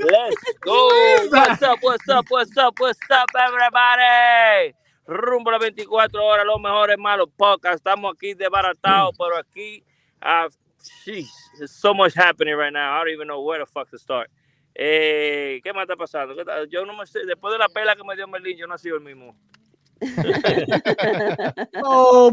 Let's go. What's up, everybody? Rumbo a las 24 horas, los mejores malos podcasts. Estamos aquí desbaratados, pero aquí, jeez, there's so much happening right now. I don't even know where the fuck to start. ¿Qué más está pasando? Yo no me sé, después de la pela que me dio Merlin, yo no he sido el mismo.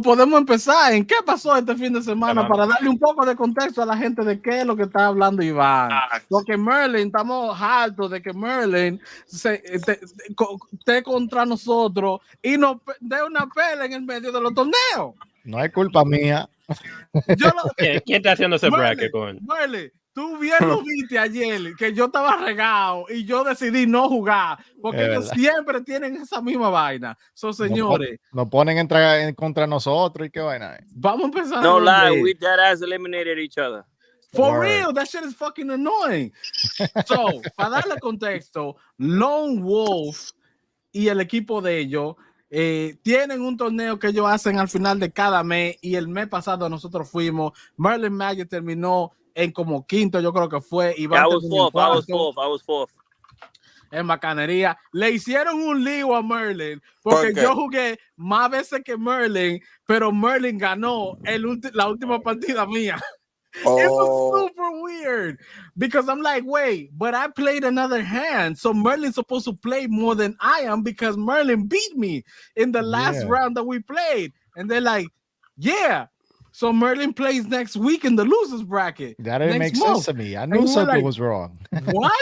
Podemos empezar en qué pasó este fin de semana para darle un poco de contexto a la gente de qué es lo que está hablando Iván. Porque Merlin, estamos hartos de que Merlin esté contra nosotros y nos dé una pela en el medio de los torneos. No es culpa mía. ¿Quién está haciendo ese bracket con? Merlin, tú bien lo viste ayer, que yo estaba regado y yo decidí no jugar, porque ellos siempre tienen esa misma vaina. Señores. Nos ponen en contra nosotros y qué vaina es. Vamos a empezar. No lie, we dead ass eliminated each other. For real, that shit is fucking annoying. So, para darle contexto, Lone Wolf y el equipo de ellos tienen un torneo que ellos hacen al final de cada mes, y el mes pasado nosotros fuimos. Merlin Magic terminó en como quinto, yo creo que fue. I was fourth. En bacanería. Le hicieron un lío a Merlin, porque yo jugué más veces que Merlin, pero Merlin ganó la última partida mía. It was super weird because I'm like, wait, but I played another hand, so Merlin's supposed to play more than I am because Merlin beat me in the last round that we played. And they're like, yeah. So Merlin plays next week in the losers bracket. That didn't make sense to me. I knew something was wrong. What?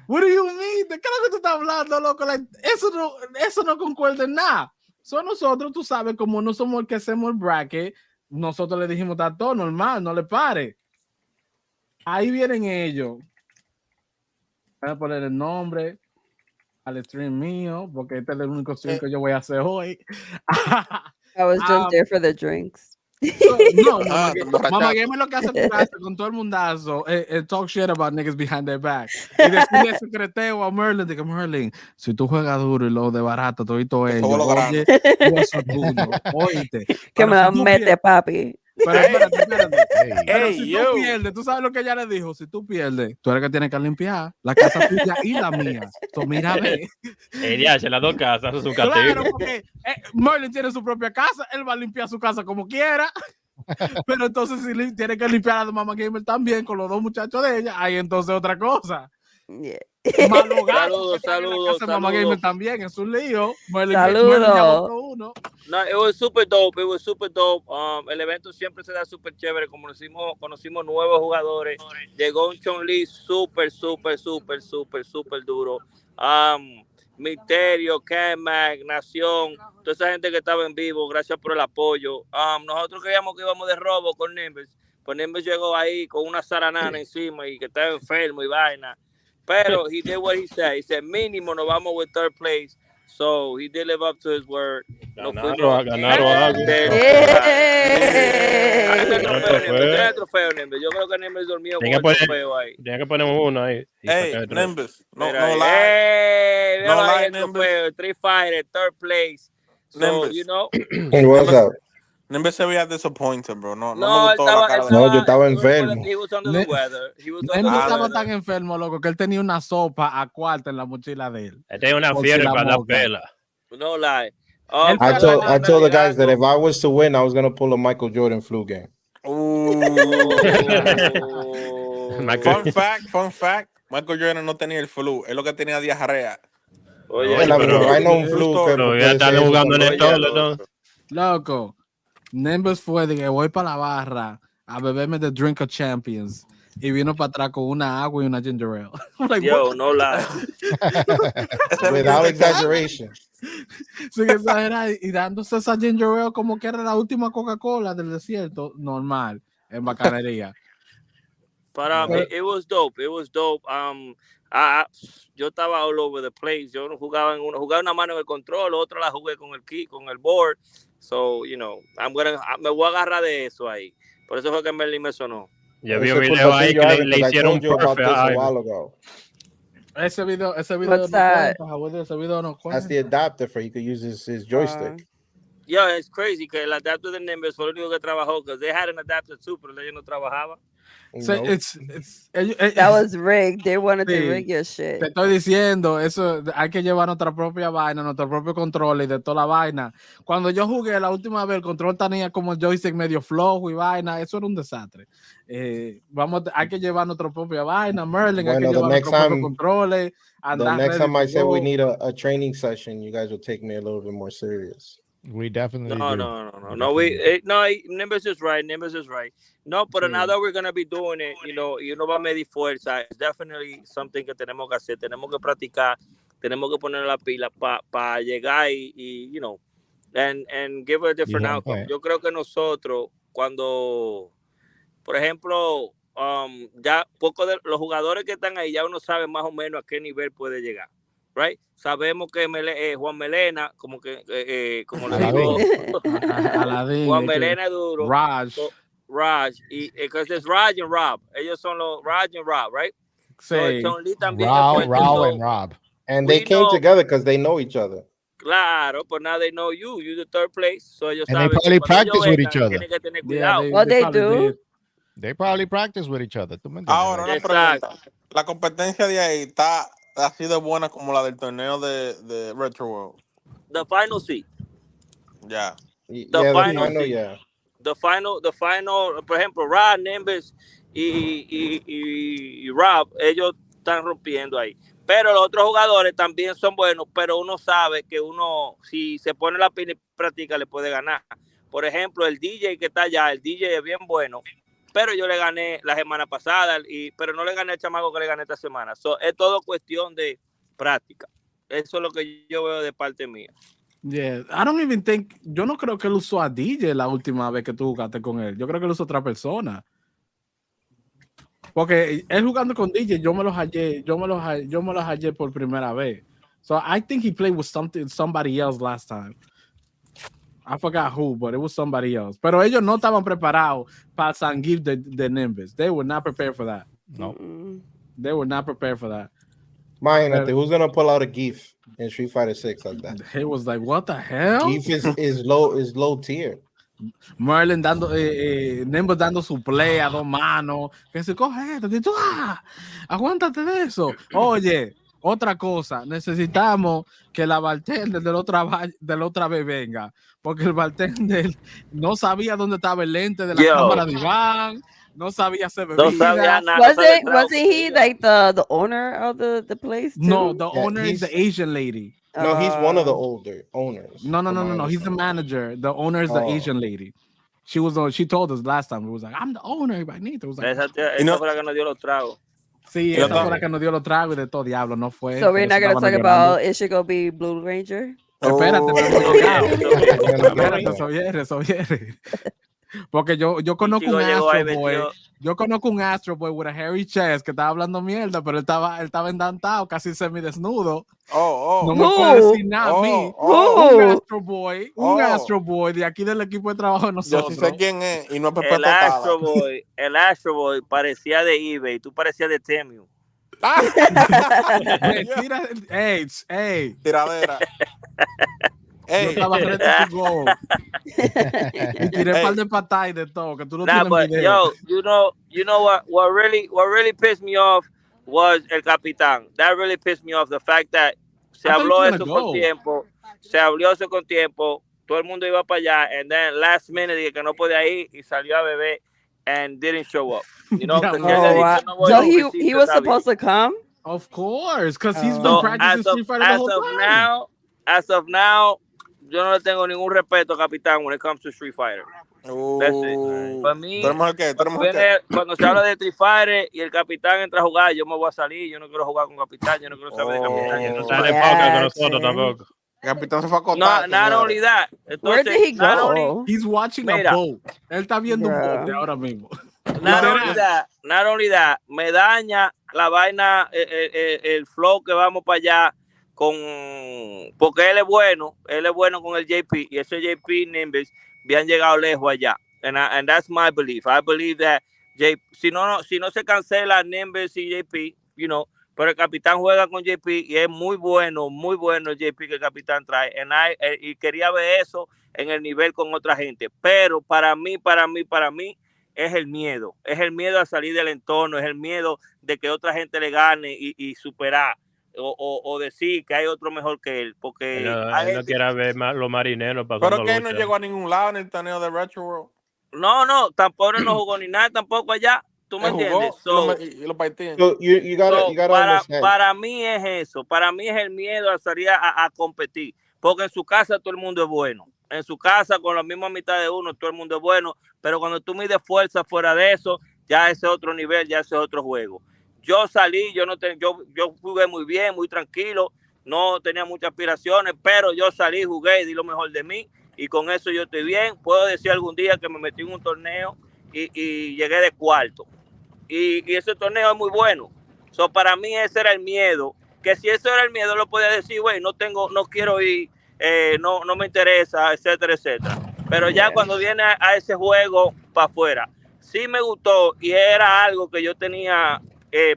What do you mean? ¿De qué es lo que tú estás hablando, loco? Like, eso no concuerda en nada. So nosotros, tú sabes, como no somos el que hacemos el bracket, nosotros le dijimos, está todo normal, no le pare. Ahí vienen ellos. Voy a poner el nombre al stream mío, porque este es el único stream que yo voy a hacer hoy. I was just there for the drinks. No, Mama Game lo que hace con todo el mundazo, talk shit about niggas behind their back. Y decirle secreteo a Merlin, de que Merlin, si tú juegas duro y lo de barato, todo ello, oíste. Que me la mete, papi. Pero espérate. Pero si tú pierdes, tú sabes lo que ella le dijo. Si tú pierdes, tú eres el que tienes que limpiar la casa tuya y la mía. Mira, ve. Las dos casas, eso es un castigo. Claro, porque Merlin tiene su propia casa, él va a limpiar su casa como quiera. Pero entonces, si tiene que limpiar a la Mama Gamer también con los dos muchachos de ella, ahí entonces otra cosa. Yeah. Saludos. Mama Gamer también es un lío. Saludos. No, it was super dope. El evento siempre se da súper chévere. Como conocimos nuevos jugadores. Llegó un Chun-Li súper duro. Misterio, K-Mag, Nación, toda esa gente que estaba en vivo, gracias por el apoyo. Nosotros creíamos que íbamos de robo con Nimbus. Pues Nimbus llegó ahí con una zaranana encima y que estaba enfermo y vaina. Pero he did what he said. He said, mínimo nos vamos with third place. So he did live up to his word. Ganaron trofeo, Nimbus. Yo creo que Nimbus durmió con el trofeo ahí. Tiene que poner uno ahí. Hey, Nimbus. No lie, Nimbus. Street Fighter, third place. So, Nimbus. you know. Hey, what's up? Nimbus se veía disappointed, bro. No yo estaba enfermo. He was under the weather. Nimbus estaba tan enfermo, loco, que él tenía una sopa a cuarta en la mochila de él. Él tenía una fiebre para dar pela. No lie. I told the guys that if I was to win, I was going to pull a Michael Jordan flu game. Fun fact. Michael Jordan no tenía el flu. Es lo que tenía diarrea. Oye, pero hay no un flu. Pero ya están jugando en el todo, loco. Nimbus fue de que voy para la barra a beberme the drink of champions y vino para atrás con una agua y una ginger ale. Like, yo, no lie. Without exaggeration. Sin exagerar, y dándose esa ginger ale como que era la última Coca-Cola del desierto, normal, en bacanería. But it was dope. Yo estaba all over the place. Yo no jugaba una mano en el control, otra la jugué con el key, con el board. So, you know, me voy a agarrar de eso ahí. Por eso fue que Merlin me sonó. Yo vi un video ahí que le hicieron Ese video no cuenta. That's the adapter for he could use his joystick. Yeah, it's crazy que el adapter de Nimbus fue el único que trabajó, because they had an adapter too, pero ellos no trabajaba. So Nope. That was rigged. They wanted to Sí. rig your shit. Te estoy diciendo, eso hay que llevar nuestra propia vaina, nuestro propio control y de toda la vaina. Cuando yo jugué la última vez, el control tenía como el joystick medio flojo y vaina, eso era un desastre. Hay que llevar nuestra propia vaina, Merlin, hay que llevar nuestros propios controles. The next time I say we need a training session, you guys will take me a little bit more serious. We definitely do. No, Nimbus is right. No, pero now that we're going to be doing it, y uno va a medir fuerza, it's definitely something que tenemos que hacer, tenemos que practicar, tenemos que poner la pila para llegar y and give a different outcome. Yo creo que nosotros, cuando, por ejemplo, ya poco de los jugadores que están ahí, ya uno sabe más o menos a qué nivel puede llegar. Right? Sabemos que Juan Melena, como le digo, Juan Melena es duro. Raj, y es Raj and Rob. Ellos son los Raj and Rob, right? Sí. So, también Rao and Rob. And they came together because they know each other. Claro, but now they know you. You're the third place. So ellos and saben they probably practice with each other. Tienen que tener cuidado. Well, they do. They probably practice with each other. Ahora una pregunta. La competencia de ahí ha sido buena como la del torneo de Retro World. The final sí. Ya. The final, por ejemplo, Rob, Nimbus y Rob, ellos están rompiendo ahí. Pero los otros jugadores también son buenos, pero uno sabe que uno, si se pone la pila y practica, le puede ganar. Por ejemplo, el DJ que está allá, el DJ es bien bueno, pero yo le gané la semana pasada, pero no le gané al chamaco que le gané esta semana. So, es todo cuestión de práctica. Eso es lo que yo veo de parte mía. Yeah, I don't even think, yo no creo que él usó a DJ la última vez que tú jugaste con él. Yo creo que él usó a otra persona. Porque él jugando con DJ, yo me los hallé por primera vez. So I think he played with somebody else last time. I forgot who, but it was somebody else. Pero ellos no estaban preparados para Sangiv de Nimbus. They were not prepared for that. No. They were not prepared for that. Imagínate, who's gonna pull out a GIF in Street Fighter 6 like that? It was like, what the hell? GIF is low tier. Merlin Nimbus dando su play a 2 manos, que se coge esto, aguántate de eso. Oye, otra cosa, necesitamos que la bartender de la otra vez venga, porque el bartender no sabía dónde estaba el lente de la cámara de Iván, no sabía hacer bebida. No sabía nada. Wasn't he like the owner of the place too? No, the owner is the Asian lady. No, he's one of the older owners. No. He's the manager. The owner is the Asian lady. She told us last time. It was like, I'm the owner. If I need to. Esa fue la que nos dio los tragos. Sí, esa fue la que nos dio los tragos y de todo diablo. No fue. So we're not going to talk about it should go be Blue Ranger? Espérate, eso viene. Porque yo conozco un Astro Boy. Yo conozco un Astro Boy with a hairy chest que estaba hablando mierda, pero él estaba endantado, casi semidesnudo. No me puede decir nada a mí. Un Astro Boy de aquí del equipo de trabajo de nosotros. Yo sí sé quién es y no es el Astro Boy parecía de eBay, tú parecías de Temu. Tiradera. Yo estaba ready to go. Y tiré un par de patadas y de todo, que tú no tienes video. Yo, you know what really pissed me off was el capitán. That really pissed me off, the fact that se habló eso con tiempo, todo el mundo iba para allá, and then last minute dije que no podía ir y salió a beber and didn't show up. You know, so he was supposed to come? Of course, because he's been practicing Street Fighter the whole time. As of now, yo no le tengo ningún respeto a Capitán when it comes to Street Fighter. Para mí, cuando se habla de Street Fighter y el Capitán entra a jugar, yo me voy a salir. Yo no quiero jugar con Capitán, yo no quiero saber de Capitán. No está de poca con nosotros tampoco. Capitán se fue a contar. Not only that. Where did he go? He's watching a boat. Él está viendo un bote ahora mismo. Not only that, me daña la vaina, el flow que vamos para allá. Porque él es bueno con el JP y ese JP Nimbus habían llegado lejos allá, and that's my belief. I believe that si no se cancela Nimbus y JP, pero el capitán juega con JP y es muy bueno el JP que el capitán trae, y quería ver eso en el nivel con otra gente, pero para mí es el miedo a salir del entorno, es el miedo de que otra gente le gane y superar o decir que hay otro mejor que él, porque él no quiere ver los marineros pasando Pero que él no lucha. llegó a ningún lado en el torneo de Retro World. No, tampoco no jugó ni nada tampoco allá, ¿tú me entiendes? Y lo partió. So you gotta understand. Para mí es eso, para mí es el miedo a salir a competir, porque en su casa todo el mundo es bueno, en su casa con la misma mitad de uno todo el mundo es bueno, pero cuando tú mides fuerza fuera de eso, ya ese es otro nivel, ya ese es otro juego. Yo salí, yo jugué muy bien, muy tranquilo, no tenía muchas aspiraciones, pero yo salí, jugué y di lo mejor de mí, y con eso yo estoy bien. Puedo decir algún día que me metí en un torneo y llegué de cuarto. Y ese torneo es muy bueno. So, para mí ese era el miedo. Que si eso era el miedo, lo podía decir, güey, no quiero ir, no me interesa, etcétera, etcétera. Pero ya cuando viene a ese juego para afuera, sí me gustó y era algo que yo tenía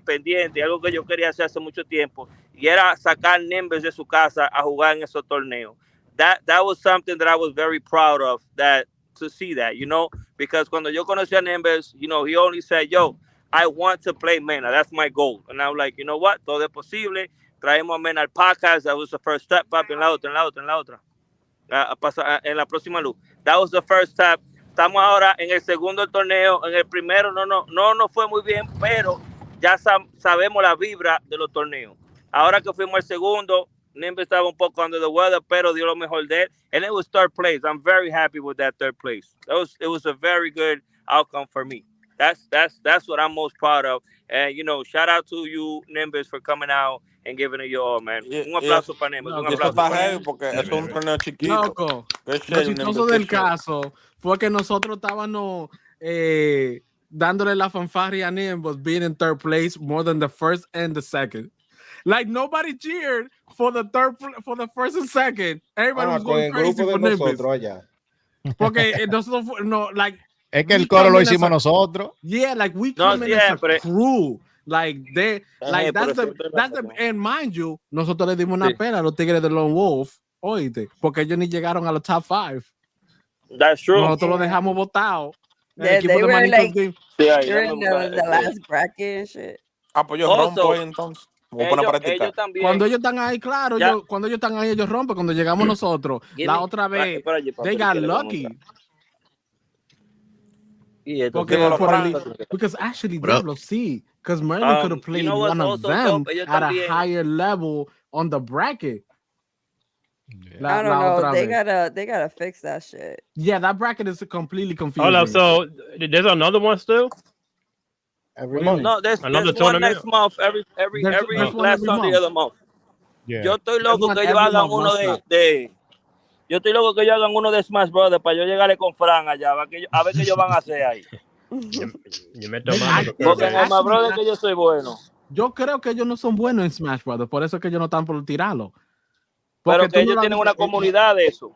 pendiente, algo que yo quería hacer hace mucho tiempo, y era sacar Nimbus de su casa a jugar en esos torneos. That was something that I was very proud of, to see that, you know, because cuando yo conocí a Nimbus, you know, he only said, yo, I want to play Mena. That's my goal. And I'm like, you know what? Todo es posible. Traemos a Mena al podcast. That was the first step up. En la otra. En la próxima luz. That was the first step. Estamos ahora en el segundo torneo. En el primero no fue muy bien, pero ya sabemos la vibra de los torneos. Ahora que fuimos al segundo, Nimbus estaba un poco under the weather, pero dio lo mejor de él. And it was third place. I'm very happy with that third place. It was a very good outcome for me. That's what I'm most proud of. And, you know, shout out to you, Nimbus, for coming out and giving it your all, man. Un aplauso para Nimbus. Un aplauso para Nimbus. Porque es un torneo chiquito. Loco, lo chistoso del caso fue que nosotros estábamos dándole la fanfarria a Nimbus being in third place more than the first and the second. Like, nobody cheered for the first and second. Everybody was going crazy for Nimbus. Porque nosotros, no, like, es que el coro lo hicimos nosotros. Yeah, like we come in as a crew. Like that's the and mind you, nosotros le dimos una pena a los Tigres de Lone Wolf, oíste, porque ellos ni llegaron a los top 5. That's true. Nosotros lo dejamos botado. Yeah, they were like they're in the last bracket and shit. Pues yo rompo ahí entonces. Ellos también. Cuando ellos están ahí, claro, cuando ellos están ahí, ellos rompen. Cuando llegamos nosotros, la otra vez, they got lucky. Because actually, Diablo, see, because Merlin could have played one of them at a higher level on the bracket. I don't know. They gotta fix that shit. Yeah, that bracket is completely confusing. Hold up, so there's another one still? Every month. No, there's one next month. Every last Sunday of the month. Yeah. Yo estoy loco que ellos hagan uno de yo estoy loco que ellos hagan uno de Smash Brothers para yo llegarle con Fran allá, a ver qué ellos van a hacer ahí. Yo me tomo porque en Smash Brothers que yo soy bueno. Yo creo que ellos no son buenos en Smash Brothers, por eso es que ellos no están por tirarlo. Pero que ellos tienen una comunidad de eso.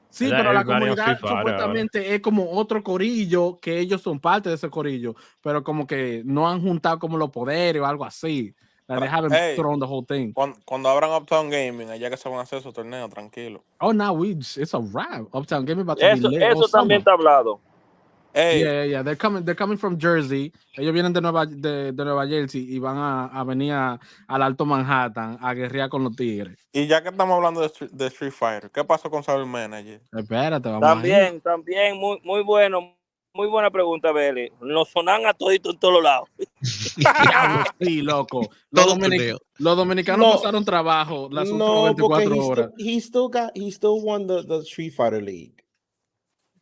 Sí, pero la comunidad supuestamente es como otro corillo, que ellos son parte de ese corillo, pero como que no han juntado como los poderes o algo así. Like they haven't thrown the whole thing. Cuando abran Uptown Gaming, allá que se van a hacer esos torneos, tranquilo. Oh, now it's a wrap. Uptown Gaming about to be eso también está hablado. Yeah. They're coming from Jersey. Ellos vienen de Nueva Jersey y van a venir al Alto Manhattan a guerrear con los Tigres. Y ya que estamos hablando de Street Fighter, ¿qué pasó con Saber Manager? Espérate, vamos También, muy bueno. Muy buena pregunta, Beli. Nos sonan a toditos en todos lados. Sí, loco. Los dominicanos pasaron trabajo las últimas 24 horas. He still won the Street Fighter League.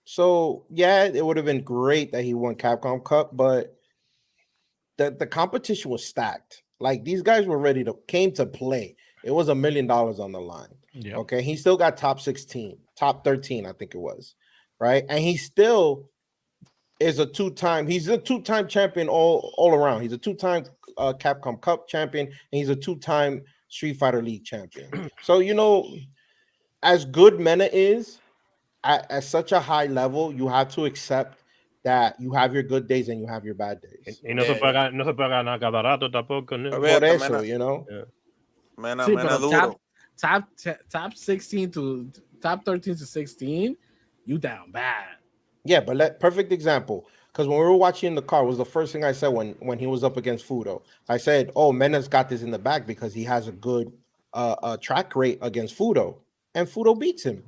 So, yeah, it would have been great that he won Capcom Cup, but the competition was stacked. Like, these guys were came to play. It was $1 million on the line. Yeah. Okay, he still got top 13, I think it was, right? And he still is he's a two-time champion all around. He's a two-time Capcom Cup champion, and he's a two-time Street Fighter League champion. So, you know, as good Mena is, at such a high level, you have to accept that you have your good days and you have your bad days. Y no se puede ganar cada rato tampoco. ¿No? Por eso, you know. Yeah. Mena duro. Top 16 to top 13 to 16, you down bad. Yeah, but perfect example. Because when we were watching in the car, was the first thing I said when he was up against Fudo. I said, "Oh, Mena's got this in the bag because he has a good track rate against Fudo, and Fudo beats him."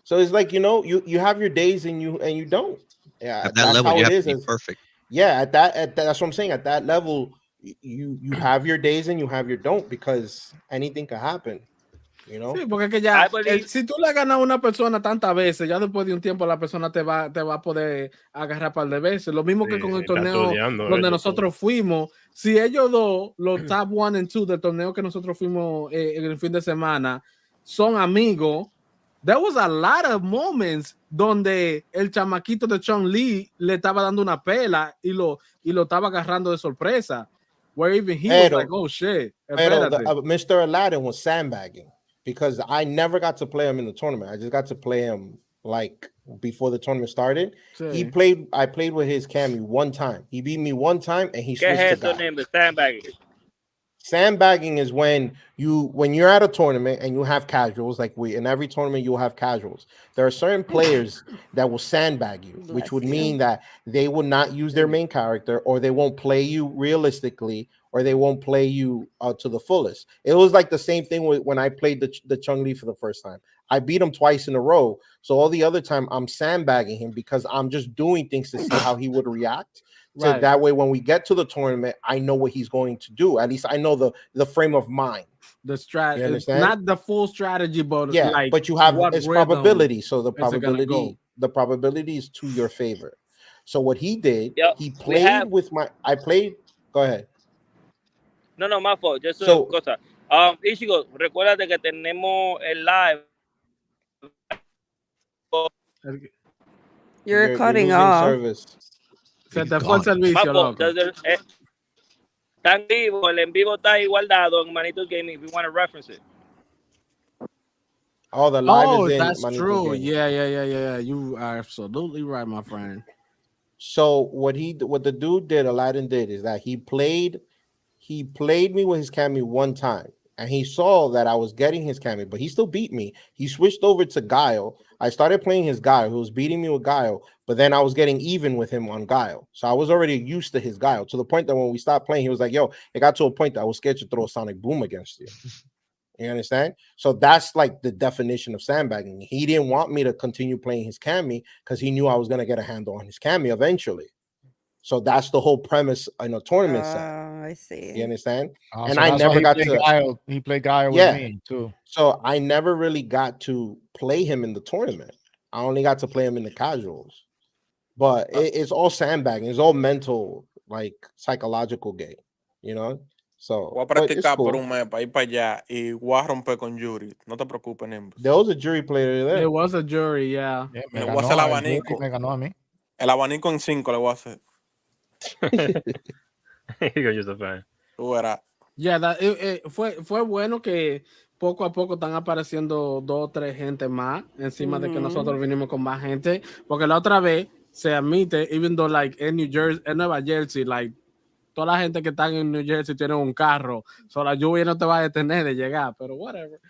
So it's like, you have your days and you don't. Yeah, At that that's level, how you it have to is. be perfect. Yeah, at that that's what I'm saying. At that level, you have your days and you have your don't, because anything can happen. Sí, porque es que ya, si tú le ganas a una persona tantas veces, ya después de un tiempo la persona te va a poder agarrar un par de veces. Lo mismo que con el torneo donde nosotros fuimos. Si ellos dos, los top 1 and 2 del torneo que nosotros fuimos en el fin de semana, son amigos, there was a lot of moments donde el chamaquito de Chun-Li le estaba dando una pela y lo estaba agarrando de sorpresa. Where even he was like, oh shit. Mr. Aladdin was sandbagging because I never got to play him in the tournament. I just got to play him like before the tournament started. Sí. I played with his Cammy one time. He beat me one time and he switched to guy. Sandbagging. Sandbagging is when you're at a tournament and you have casuals, like in every tournament you'll have casuals. There are certain players that will sandbag you, which would mean that they will not use their main character, or they won't play you realistically, or they won't play you to the fullest. It was like the same thing when I played the Chun-Li for the first time. I beat him twice in a row. So all the other time I'm sandbagging him because I'm just doing things to see how he would react. So that way, when we get to the tournament, I know what he's going to do. At least I know the frame of mind. The strategy, not the full strategy, but but you have its probability. So the probability is to your favor. So what he did, he played with my. I played. Go ahead. No, my fault. Just una cosa. Ichigo, recuérdate que tenemos el live. You're cutting off. Service. Se te fue el servicio, loco. Está en vivo, el en vivo está ahí guardado en Manitos Gaming if you want to reference it. Oh, the live is in that's Manitos true. Gaming. Yeah. You are absolutely right, my friend. So what the dude did, Aladdin did, is that he played me with his Cammy one time, and he saw that I was getting his Cammy, but he still beat me. He switched over to Guile. I started playing his Guile, who was beating me with Guile, but then I was getting even with him on Guile. So I was already used to his Guile, to the point that when we stopped playing, he was like, yo, it got to a point that I was scared to throw a Sonic Boom against you. You understand? So that's like the definition of sandbagging. He didn't want me to continue playing his Cammy because he knew I was going to get a handle on his Cammy eventually. So that's the whole premise in a tournament set. I see. You understand? And so I never got to. He played Guile with me too. So I never really got to play him in the tournament. I only got to play him in the casuals. But it's all sandbagging. It's all mental, like psychological game. You know? So voy a practicar por un mes para ir para allá y voy a romper con Yuri. No te preocupes, Nimbus. There was a jury player there. There was a jury, yeah. Me voy a hacer el abanico. Me ganó a mí. El abanico en 5 le voy a hacer. Fue bueno que poco a poco están apareciendo 2 o 3 gente más encima de que nosotros vinimos con más gente, porque la otra vez se admite, even though like en Nueva Jersey, like toda la gente que está en New Jersey tiene un carro, so la lluvia no te va a detener de llegar, pero whatever.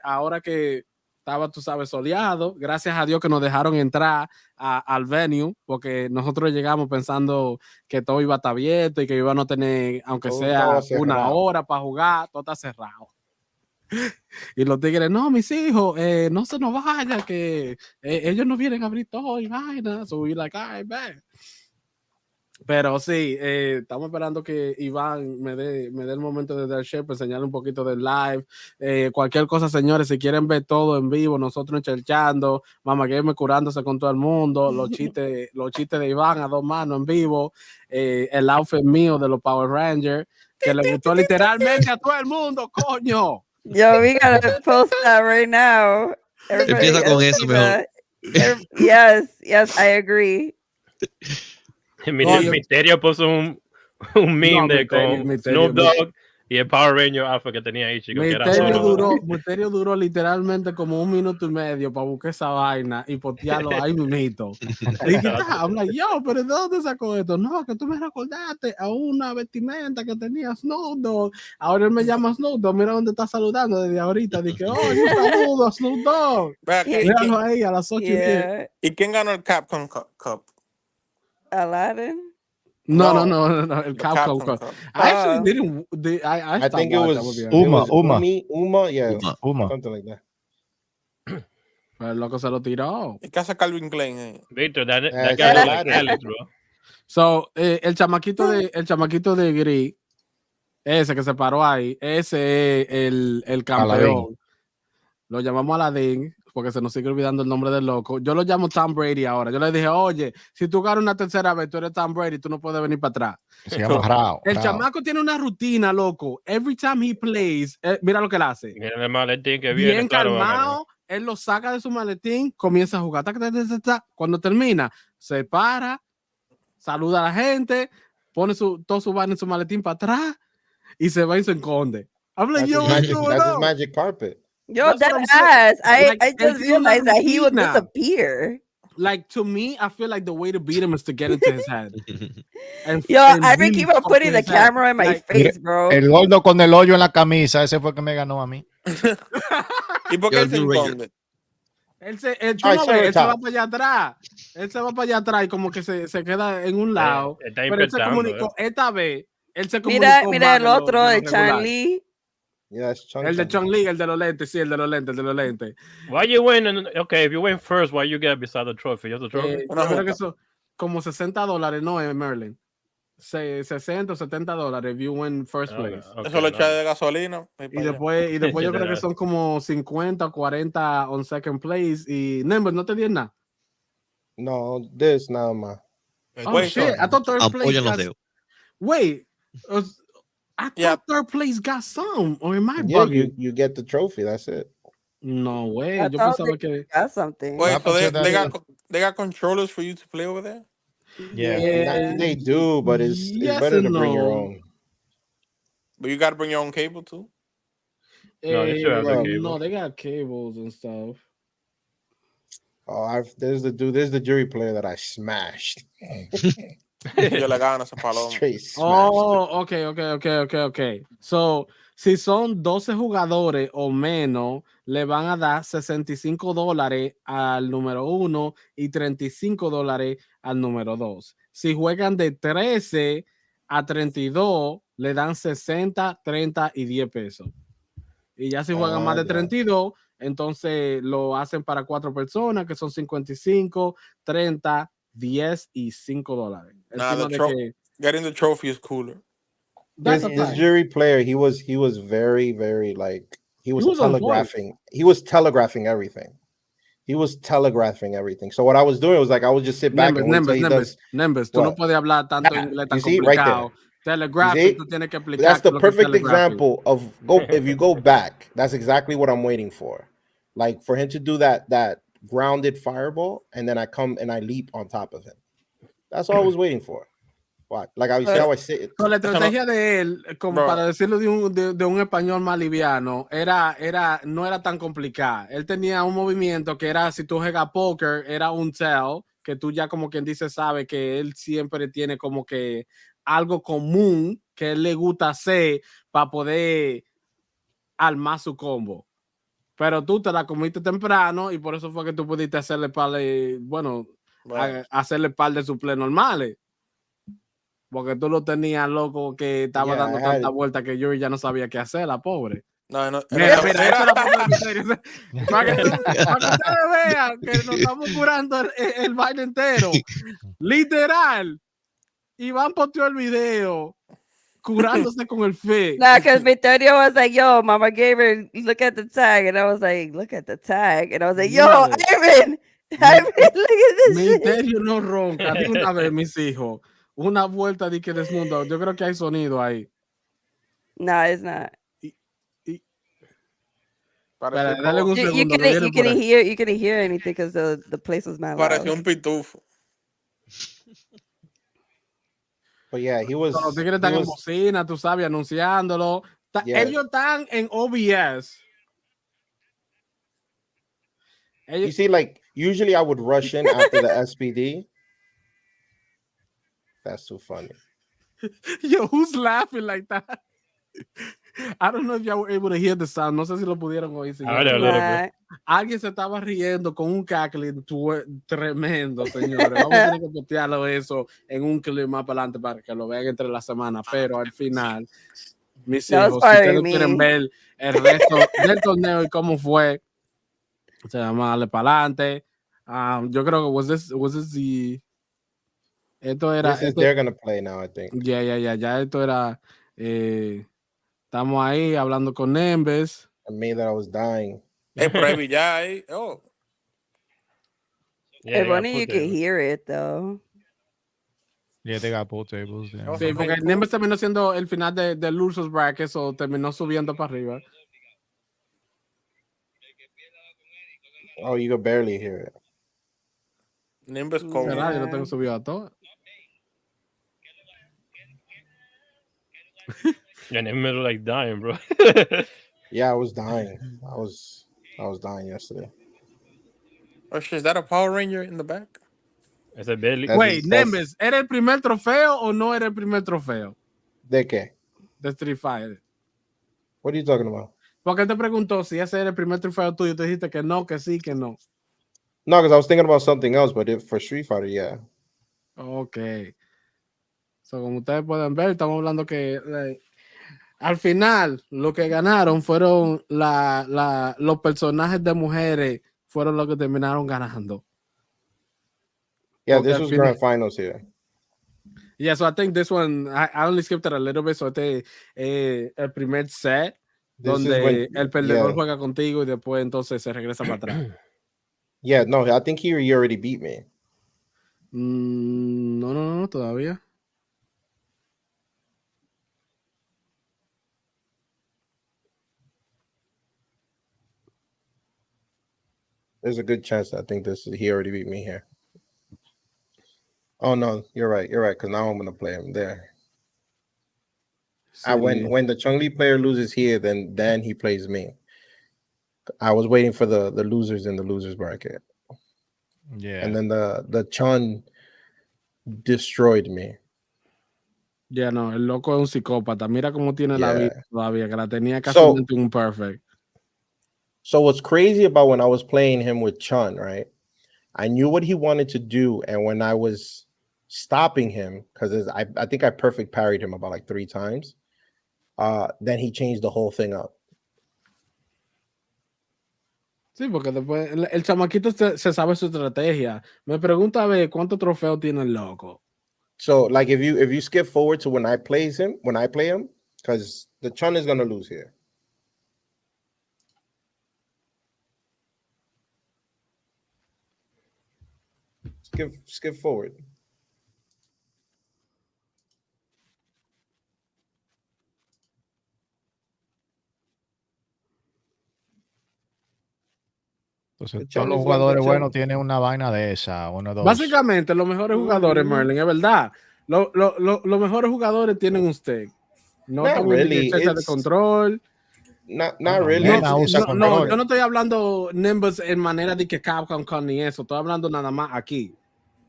Ahora que estaba, tú sabes, soleado, gracias a Dios que nos dejaron entrar al venue, porque nosotros llegamos pensando que todo iba a estar abierto y que iban a tener, aunque sea una hora para jugar, todo está cerrado. Y los tigres, no, mis hijos, no se nos vaya, que ellos no vienen a abrir todo y vaina. So we like, all right, man. Pero sí, estamos esperando que Iván me dé el momento de dar share para enseñarle un poquito del live. Cualquier cosa, señores, si quieren ver todo en vivo, nosotros chelchando, Mama Gamer curándose con todo el mundo, los chistes de Iván a 2 manos en vivo, el outfit mío de los Power Rangers, que le gustó literalmente a todo el mundo, coño. Yo, we gotta post that right now. Empieza con eso mejor. Yes, I agree. Misterio puso un meme con Snoop Dogg Y el Power Ranger alfa que tenía ahí, chico. Misterio duró literalmente como 1 minuto y medio para buscar esa vaina y potearlo ahí mismito. Y que I'm like, yo, pero ¿de dónde sacó esto? No, que tú me recordaste a una vestimenta que tenía Snoop Dogg. Ahora él me llama Snoop Dogg. Mira dónde está saludando desde ahorita. Dije, oh, un saludo a Snoop Dogg. Míralo ahí a las 8:10. ¿Y quién ganó el Capcom Cup? Aladdin. No, el Capcom Cup. I actually didn't. I think it was Uma, yeah, Uma. something like that. Pero el loco se lo tiró. ¿Y qué hace Calvin Klein? Victor, that guy look like Alex, bro. So, el chamaquito de Gris, ese que se paró ahí, ese es el campeón. Aladdin. Lo llamamos Aladdin, porque se nos sigue olvidando el nombre del loco. Yo lo llamo Tom Brady ahora. Yo le dije, oye, si tú ganas una tercera vez, tú eres Tom Brady, tú no puedes venir para atrás. Se llama Rao. El chamaco tiene una rutina, loco. Every time he plays, mira lo que él hace. Mira el maletín que viene. Bien calmado, él lo saca de su maletín, comienza a jugar. Cuando termina, se para, saluda a la gente, pone todo su vaina en su maletín para atrás y se va y se esconde. Habla yo. That's his magic carpet. Yo, that ass. I just realized that he would disappear. Like, to me, I feel like the way to beat him is to get into his head. I've been keep on putting the camera in my face, bro. El gordo con el hoyo en la camisa, ese fue el que me ganó a mí. ¿Y por qué él se esconde? Él se va para allá atrás. Él se va para allá atrás y como que se queda en un lado. Pero él se comunicó, esta vez, él se comunicó. Mira el otro de Chun-Li. El de Chun-Li, el de los lentes, sí, el de los lentes. Why you win? Okay, if you win first, why you get beside the trophy? You have the trophy? Yo creo que eso, como $60, no, en Merlin. $60 o $70 if you win first place. Okay, eso lo echa de gasolina. Y después yo creo que son como 50 o 40 on second place. Y Nember, ¿no te dieron nada? No, this nada más. Oh, shit, I thought third place wait, I thought third place got some, or am I bugging? You get the trophy, that's it. No way. Yo pensaba que got something. Wait, so they got controllers for you to play over there? Yeah, they do, but it's better to bring your own. But you got to bring your own cable too? No, they got cables and stuff. Oh, there's the jury player that I smashed. Yo le gano ese paloma. Oh, okay. So, si son 12 jugadores o menos, le van a dar $65 al número 1 y $35 al número 2. Si juegan de 13 a 32, le dan 60, 30 y 10 pesos. Y ya si juegan más de 32, entonces lo hacen para 4 personas, que son 55, 30, 10 y $5. Getting the trophy is cooler. This jury player, he was very, very he was telegraphing. He was telegraphing everything. So what I was doing was I would just sit back and wait till he does. Numbers. Tú no puedes hablar tanto inglés tan complicado. Right there. Telegraphing, tú tienes que explicar. That's the perfect example of if you go back, that's exactly what I'm waiting for. Like for him to do that grounded fireball, and then I come and I leap on top of him. That's all I was waiting for. What? Like I see how I sit. La estrategia de él, como para decirlo de un español más liviano, no era tan complicada. Él tenía un movimiento que era, si tú juegas póker, era un tell, que tú ya como quien dice sabe que él siempre tiene como que algo común que él le gusta hacer para poder armar su combo. Pero tú te la comiste temprano y por eso fue que tú pudiste hacerle hacerle par de suples normales. Porque tú lo tenías loco que estaba dando tanta vuelta que yo ya no sabía qué hacer, la pobre. No. Mira, eso es la forma de misterio. Para que ustedes vean que nos estamos curando el baile entero. Literal. Iván posteó el video curándose con el fe. Nah, because Vittorio was like, yo, Mama gave her, look at the tag. And I was like, look at the tag. And I was like, yo, Ivan, look at this shit. Vittorio no ronca. De una vez, mis hijos. Una vuelta de que desnudo. Yo creo que hay sonido ahí. No, it's not. Dale un segundo. You couldn't hear anything because the place was mad loud. Pareció un pitufo. But yeah, he was. Los tigres están en bocina, tú sabes, anunciándolo. Ellos están en OBS. You see, like, usually I would rush in after the SPD. That's too funny. Yo, who's laughing like that? I don't know if y'all were able to hear the sound. No sé si lo pudieron oír. Alguien se estaba riendo con un cackling tremendo, señores. Vamos a tener que postearlo eso en un clip más para adelante para que lo vean entre la semana. Pero al final, mis hijos, si ustedes quieren ver el resto del torneo y cómo fue, se llama Dale para adelante. Yo creo que was this the... Esto era... They're gonna play now, I think. Ya esto era... estamos ahí hablando con Nembes. I made that I was dying. Preview ya ahí. Oh. Yeah, funny you can hear it though. Yeah, they got pool tables. Yeah. Sí, porque Nembes terminó siendo el final de Losers Bracket, o terminó subiendo para arriba. Oh, you can barely hear it. Nimbus cold. Yo lo tengo subido a todo. And in the middle, like dying, bro. Yeah, I was dying. I was dying yesterday. Oh shit, is that a Power Ranger in the back? Wait, Nembes, ¿era el primer trofeo o no era el primer trofeo? ¿De qué? De Street Fighter. What are you talking about? Porque él te preguntó si ese era el primer trofeo tuyo. Te dijiste que no, que sí, que no. No, because I was thinking about something else, but for Street Fighter, yeah. Ok. So, como ustedes pueden ver, estamos hablando que al final lo que ganaron fueron los personajes de mujeres, fueron los que terminaron ganando. Yeah, this was grand finals here. Yeah, so I think this one, I only skipped it a little bit, so el primer set, donde el perdedor juega contigo y después entonces se regresa para atrás. Yeah, no, I think he already beat me. No, todavía. There's a good chance I think he already beat me here. Oh no, you're right, because now I'm gonna play him there. When the Chun-Li player loses here, then he plays me. I was waiting for the losers in the losers bracket. Yeah. And then the Chun destroyed me. Ya no, el loco es un psicópata. Mira cómo tiene la vida todavía, que la tenía casi un perfect. So what's crazy about when I was playing him with Chun, right? I knew what he wanted to do, and when I was stopping him, because I think I perfect parried him about like 3 times, then he changed the whole thing up. Sí, porque después el chamaquito se sabe su estrategia. Me pregunta a ver cuántos trofeos tiene el loco. So like if you skip forward to when I play him, because the Chun is gonna lose here. Skip forward. Entonces, todos los jugadores buenos tienen una vaina de esa, uno, dos. Básicamente, los mejores jugadores, Merlin, es verdad. Los mejores jugadores tienen usted. No really. De control. Not really. No, yo no estoy hablando Nimbus en manera de que Capcom con ni eso. Estoy hablando nada más aquí.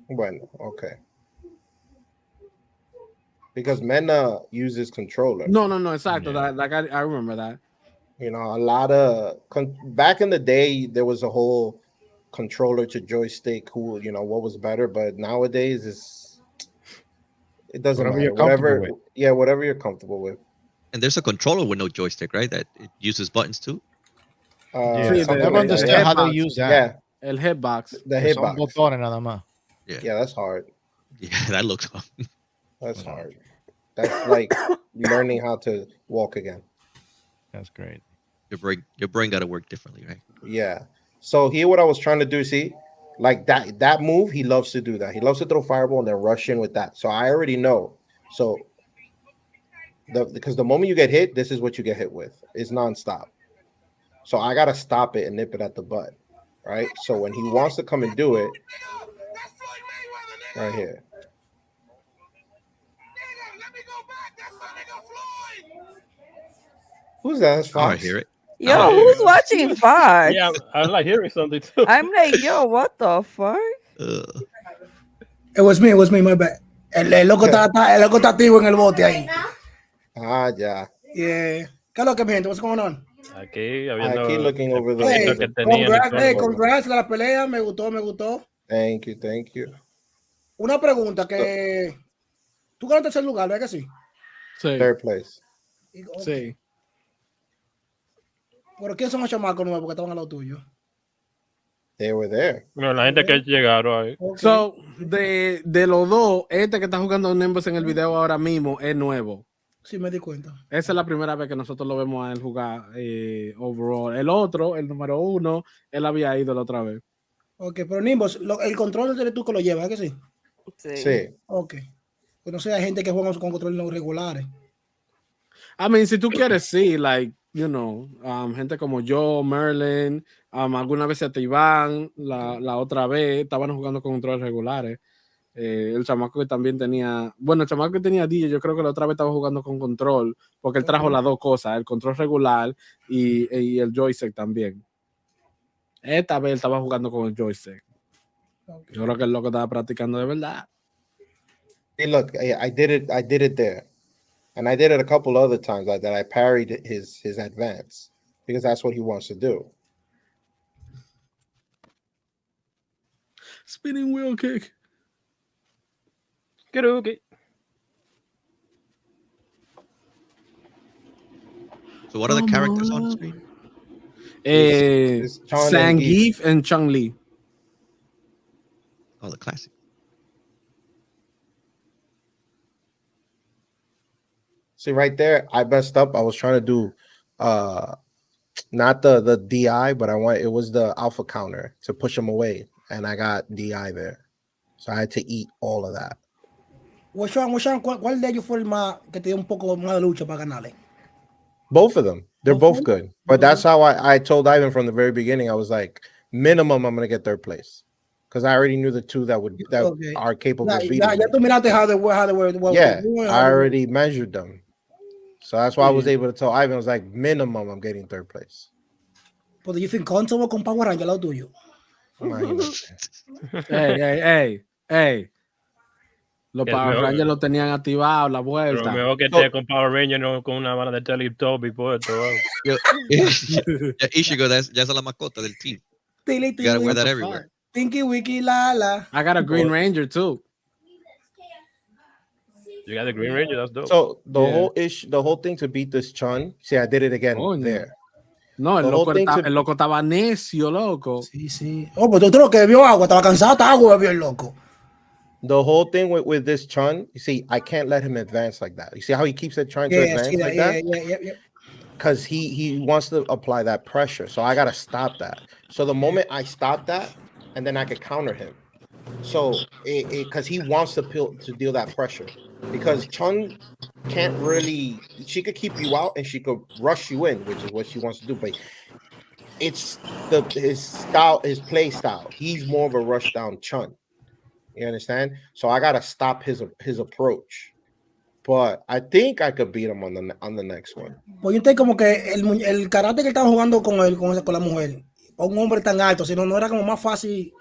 Bueno, okay. Because Mena uses controller. No, exacto. Yeah. Like I remember that. You know, a lot of back in the day, there was a whole controller to joystick. Who, you know, what was better? But nowadays, it doesn't matter. Whatever you're comfortable with. And there's a controller with no joystick, right? That it uses buttons too. I never understand how they use that. Yeah, el hitbox. The hitbox. Nada más. Yeah, that's hard. Yeah, that looks fun. That's hard. That's like learning how to walk again. That's great. Your brain got to work differently, right? Yeah. So here, what I was trying to do, see, like that move, he loves to do that. He loves to throw fireball and then rush in with that. So I already know. So because the moment you get hit, this is what you get hit with. It's nonstop. So I gotta stop it and nip it at the butt, right? So when he wants to come and do it, right here. Who's that? That's Oh, I Fox. hear it. Yo, Oh, who's watching Fox? Yeah, I like hearing something too. I'm like, yo, what the fuck? It was me, my bad. El loco está activo en el bote ahí. Ah, yeah. Yeah. ¿Qué es lo que mi gente? What's going on? Aquí, I keep looking over the. Hey, que tenía en el congrats a la pelea, me gustó. Thank you. Una pregunta que tú ganaste tercer lugar, ¿verdad que sí? Sí. Third place. Okay. Sí. ¿Pero quién son los chamacos nuevos que estaban al lado tuyo? They were there. Bueno, la gente que llegaron ahí. Okay. So, de los dos, este que está jugando Nimbus en el video ahora mismo es nuevo. Sí, me di cuenta. Esa es la primera vez que nosotros lo vemos a él jugar overall. El otro, el número 1, él había ido la otra vez. Ok, pero Nimbus, el control eres tú que lo llevas, ¿verdad que sí? Sí. Ok. Pues no sé, hay gente que juega con controles no regulares. I mean, si tú quieres, sí, like, you know, gente como yo, Merlin, alguna vez hasta Iván, la otra vez, estaban jugando con controles regulares. El chamaco que también tenía, bueno, el chamaco que tenía DJ, yo creo que la otra vez estaba jugando con control, porque él trajo las dos cosas, el control regular y el joystick también. Esta vez él estaba jugando con el joystick. Okay. Yo creo que es lo que estaba practicando de verdad. Hey, look, I did it there. And I did it a couple other times like that. I parried his advance because that's what he wants to do. Spinning wheel kick. Okay. So what are the characters on screen? Zangief and Chun-Li. Oh, the classic. See right there, I messed up. I was trying to do not the DI, but it was the alpha counter to push him away, and I got DI there. So I had to eat all of that. ¿Cuál de ellos fue el más que te dio un poco más de lucha para ganarle? Both of them. They're both good. But that's how I told Ivan from the very beginning. I was like, minimum, I'm going to get third place. Because I already knew the two that are capable of beating me. Yeah, I already measured them. So that's why I was able to tell Ivan, I was like, minimum, I'm getting third place. But do you think comfortable con Power Ranger al lado tuyo? Hey. Los Power Rangers lo tenían activado, la vuelta. Pero mejor que esté con Power Ranger, no con una bala de Teletubby puesto. Ishigo, ya es la mascota del team. You gotta wear that everywhere. Tinky Wiki Lala. I got a Green Ranger too. You got the Green Ranger, that's dope. So the whole thing to beat this Chun, see, I did it again there. No, el loco estaba necio, loco. Sí. Oh, pues tú lo que bebió agua, estaba cansado, estaba agua, bebió el loco. The whole thing with this Chun, you see, I can't let him advance like that. You see how he keeps trying to advance like that? Yeah. Because he wants to apply that pressure. So I got to stop that. So the moment I stop that, and then I could counter him. So because he wants to deal that pressure. Because Chun can't really, she could keep you out and she could rush you in, which is what she wants to do. But it's his style, his play style. He's more of a rush down Chun. You understand? So I gotta stop his approach. But I think I could beat him on the next one. Pues yo entiendo como que el karate que estaba jugando con la mujer, un hombre tan alto, si no era como más fácil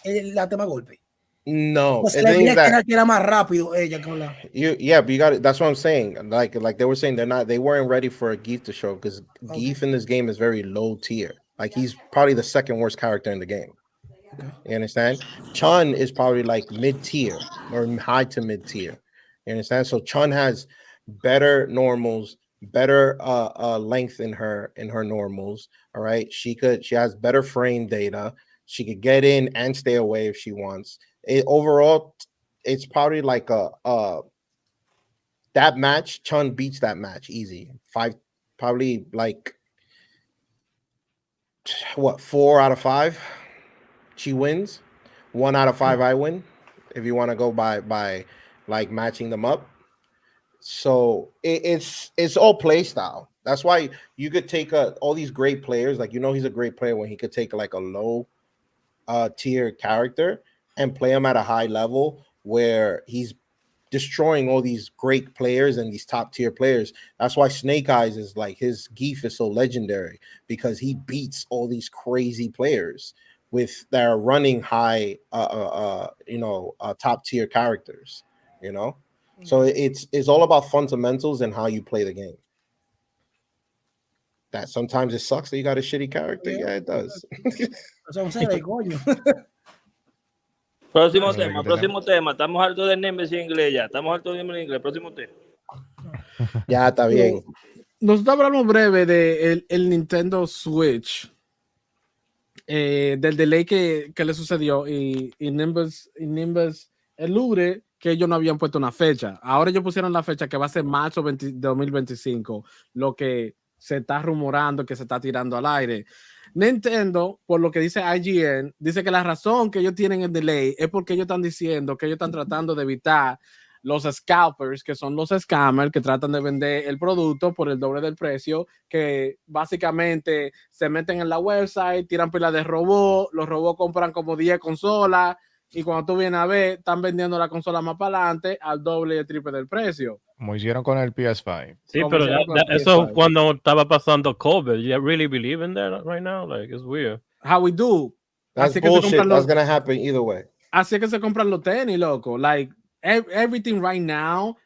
el tema golpe. No, pues era más rápido ella con la. Yeah, but you got it. That's what I'm saying. Like they were saying, they weren't ready for a Geef to show because Geef in this game is very low tier. Like he's probably the second worst character in the game. Okay. You understand? Chun is probably like mid-tier or high to mid-tier. You understand? So Chun has better normals, better length in her normals. All right. She has better frame data. She could get in and stay away if she wants. Overall, it's probably like that match. Chun beats that match easy. 5, probably like 4 out of 5. She wins. 1 out of 5 I win. If you want to go by like matching them up. So it's all play style. That's why you could take all these great players. Like he's a great player when he could take like a low tier character and play him at a high level where he's destroying all these great players and these top tier players. That's why Snake Eyes is like his Geef is so legendary because he beats all these crazy players with their running high, top tier characters. You know, so it's all about fundamentals and how you play the game. That sometimes it sucks that you got a shitty character. Yeah, it does. Próximo tema. Estamos hartos de Nemesis en inglés ya. Estamos hartos de Nemesis en inglés. Próximo tema. Ya está bien. Nosotros hablamos breve de el Nintendo Switch. Del delay que le sucedió y Nimbus elude que ellos no habían puesto una fecha. Ahora ellos pusieron la fecha que va a ser marzo 2025, lo que se está rumorando, que se está tirando al aire. Nintendo, por lo que dice IGN, dice que la razón que ellos tienen el delay es porque ellos están diciendo que ellos están tratando de evitar los scalpers, que son los scammers que tratan de vender el producto por el doble del precio, que básicamente se meten en la website, tiran pilas de robots, los robots compran como 10 consolas y cuando tú vienes a ver, están vendiendo la consola más para adelante al doble y el triple del precio. Como hicieron con el PS5. Sí, pero eso cuando estaba pasando COVID. You really believe in that right now? Like, it's weird. How we do. That's bullshit. That's gonna happen either way. Así que se compran los tenis, loco. Like, everything right now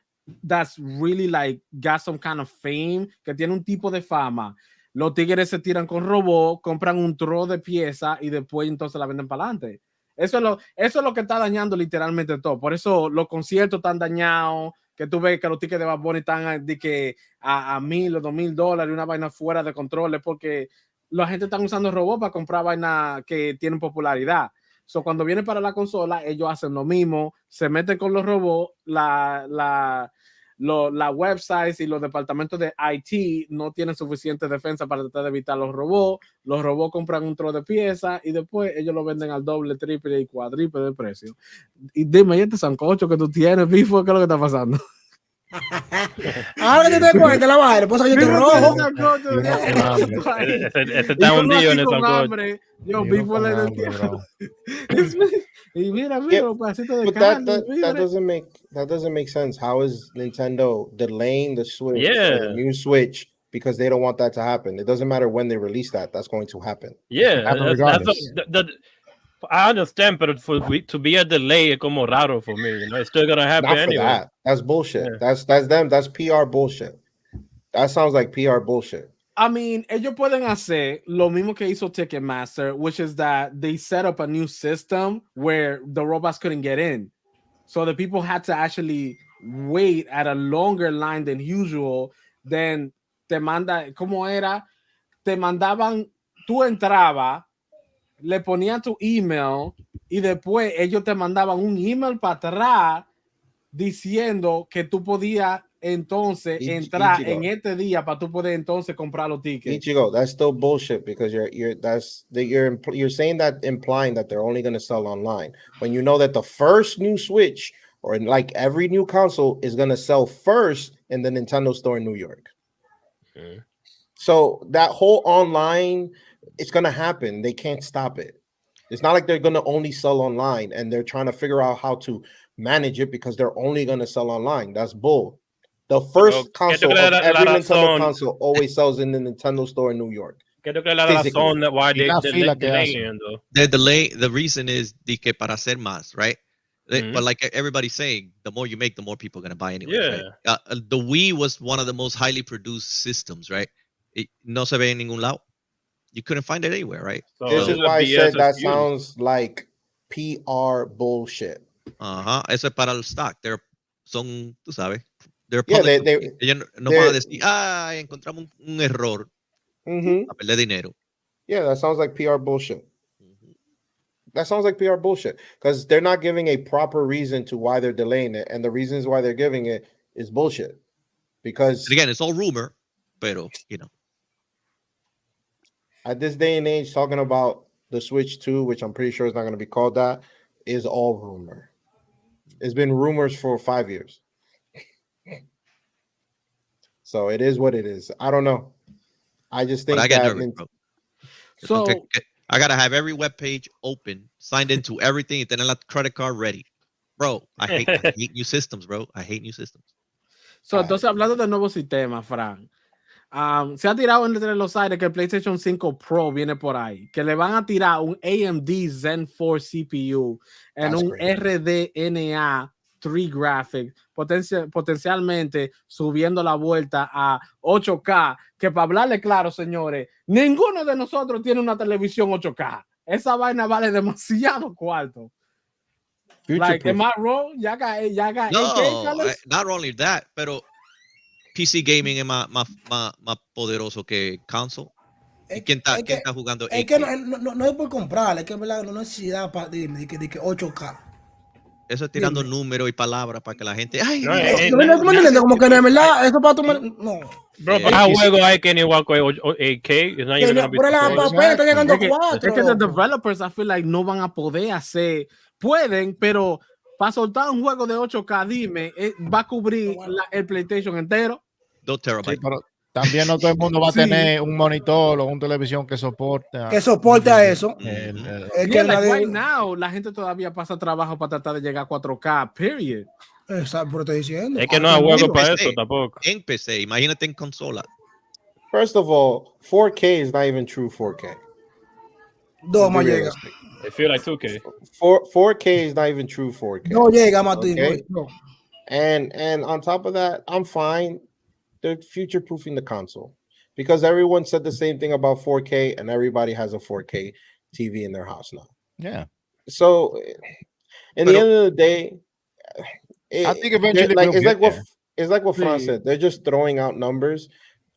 that's really like got some kind of fame, que tiene un tipo de fama. Los tigres se tiran con robots, compran un tro de piezas y después entonces la venden para adelante. Eso es lo que está dañando literalmente todo. Por eso los conciertos están dañados, que tú ves que los tickets de Bad Bunny están de que a $1,000 o $2,000 y una vaina fuera de control, es porque la gente está usando robots para comprar vainas que tienen popularidad. So, cuando viene para la consola, ellos hacen lo mismo, se meten con los robots, la websites y los departamentos de IT no tienen suficiente defensa para tratar de evitar los robots compran un tro de piezas y después ellos lo venden al doble, triple y cuádruple de precio. Y dime, ¿y este sancocho que tú tienes, Bifo? ¿Qué es lo que está pasando? Ahora que te cuenta la vaina, pues yo te rojo. Ese está hundido en el sancocho. Yo, Bifo le entiendo. Y mira, un pedacito de carne. That doesn't make sense. How is Nintendo delaying the Switch, the new Switch, because they don't want that to happen? It doesn't matter when they release that. That's going to happen. Yeah, I understand, but to be a delay es como raro for me. You know, it's still gonna happen anyway. That. That's bullshit. Yeah. That's them. That's PR bullshit. That sounds like PR bullshit. I mean, ellos pueden hacer lo mismo que hizo Ticketmaster, which is that they set up a new system where the robots couldn't get in. So the people had to actually wait at a longer line than usual. Then ¿cómo era? Te mandaban, tú entrabas, le ponían tu email y después ellos te mandaban un email para atrás diciendo que tú podías entonces entrar en este día para tú poder entonces comprar los tickets. Ichigo, that's still bullshit because you're saying that implying that they're only going to sell online when you know that the first new Switch or like every new console is going to sell first in the Nintendo store in New York. Okay. So that whole online, it's going to happen. They can't stop it. It's not like they're going to only sell online and they're trying to figure out how to manage it because they're only going to sell online. That's bull. The first console of every Nintendo console always sells in the Nintendo store in New York. Creo que la razón why the delay, the reason is de que para hacer más, right? But like everybody's saying, the more you make, the more people are going to buy anyway. Yeah. Right? The Wii was one of the most highly produced systems, right? No se ve en ningún lado. You couldn't find it anywhere, right? So this is why I said that sounds like PR bullshit. Eso es para el stock. Son, tú sabes. Ellos no van a decir, encontramos un error a perder dinero. Yeah, that sounds like PR bullshit. That sounds like PR bullshit because they're not giving a proper reason to why they're delaying it, and the reasons why they're giving it is bullshit. Because again, it's all rumor, pero you know, at this day and age, talking about the Switch 2, which I'm pretty sure is not going to be called that, is all rumor. It's been rumors for 5 years. So it is what it is. I don't know. I just think I get nervous, bro. So I gotta have every web page open, signed into everything, and then let the credit card ready. Bro, I hate new systems, bro. I hate new systems. So, entonces, hablando del nuevo sistema, Fran, se ha tirado entre los aires que el PlayStation 5 Pro viene por ahí, que le van a tirar un AMD Zen 4 CPU en un RDNA 3 graphics, potencialmente subiendo la vuelta a 8K, que para hablarle claro, señores, ninguno de nosotros tiene una televisión 8K. Esa vaina vale demasiado cuarto. Like, am I wrong? Ya got no, not only that, pero PC gaming es más poderoso que console. ¿Quién está jugando? Es que no es por comprar, es que no hay necesidad de que 8K. Eso es tirando números y palabras para que la gente. Ay, no, como que de verdad, eso para tomar. No. Bro, para juego hay que igual con 8K. Está llegando 4. Es que los developers, I feel like, no van a poder hacer. Pueden, pero para soltar un juego de 8K, dime, va a cubrir el PlayStation entero. 2 terabytes. Sí, pero también no todo el mundo va a tener un monitor o una televisión que soporte a eso. Right now, la gente todavía pasa trabajo para tratar de llegar a 4K, period. Exacto, pero estoy diciendo. Es que no hay juego para eso tampoco. En PC, imagínate en consola. First of all, 4K is not even true 4K. No más llega. I feel like 2K. 4K is not even true 4K. No llega más. Okay? No. And on top of that, I'm fine. They're future-proofing the console because everyone said the same thing about 4K, and everybody has a 4K TV in their house now. Yeah. So, in the end of the day, I think eventually it's like what Fran said. They're just throwing out numbers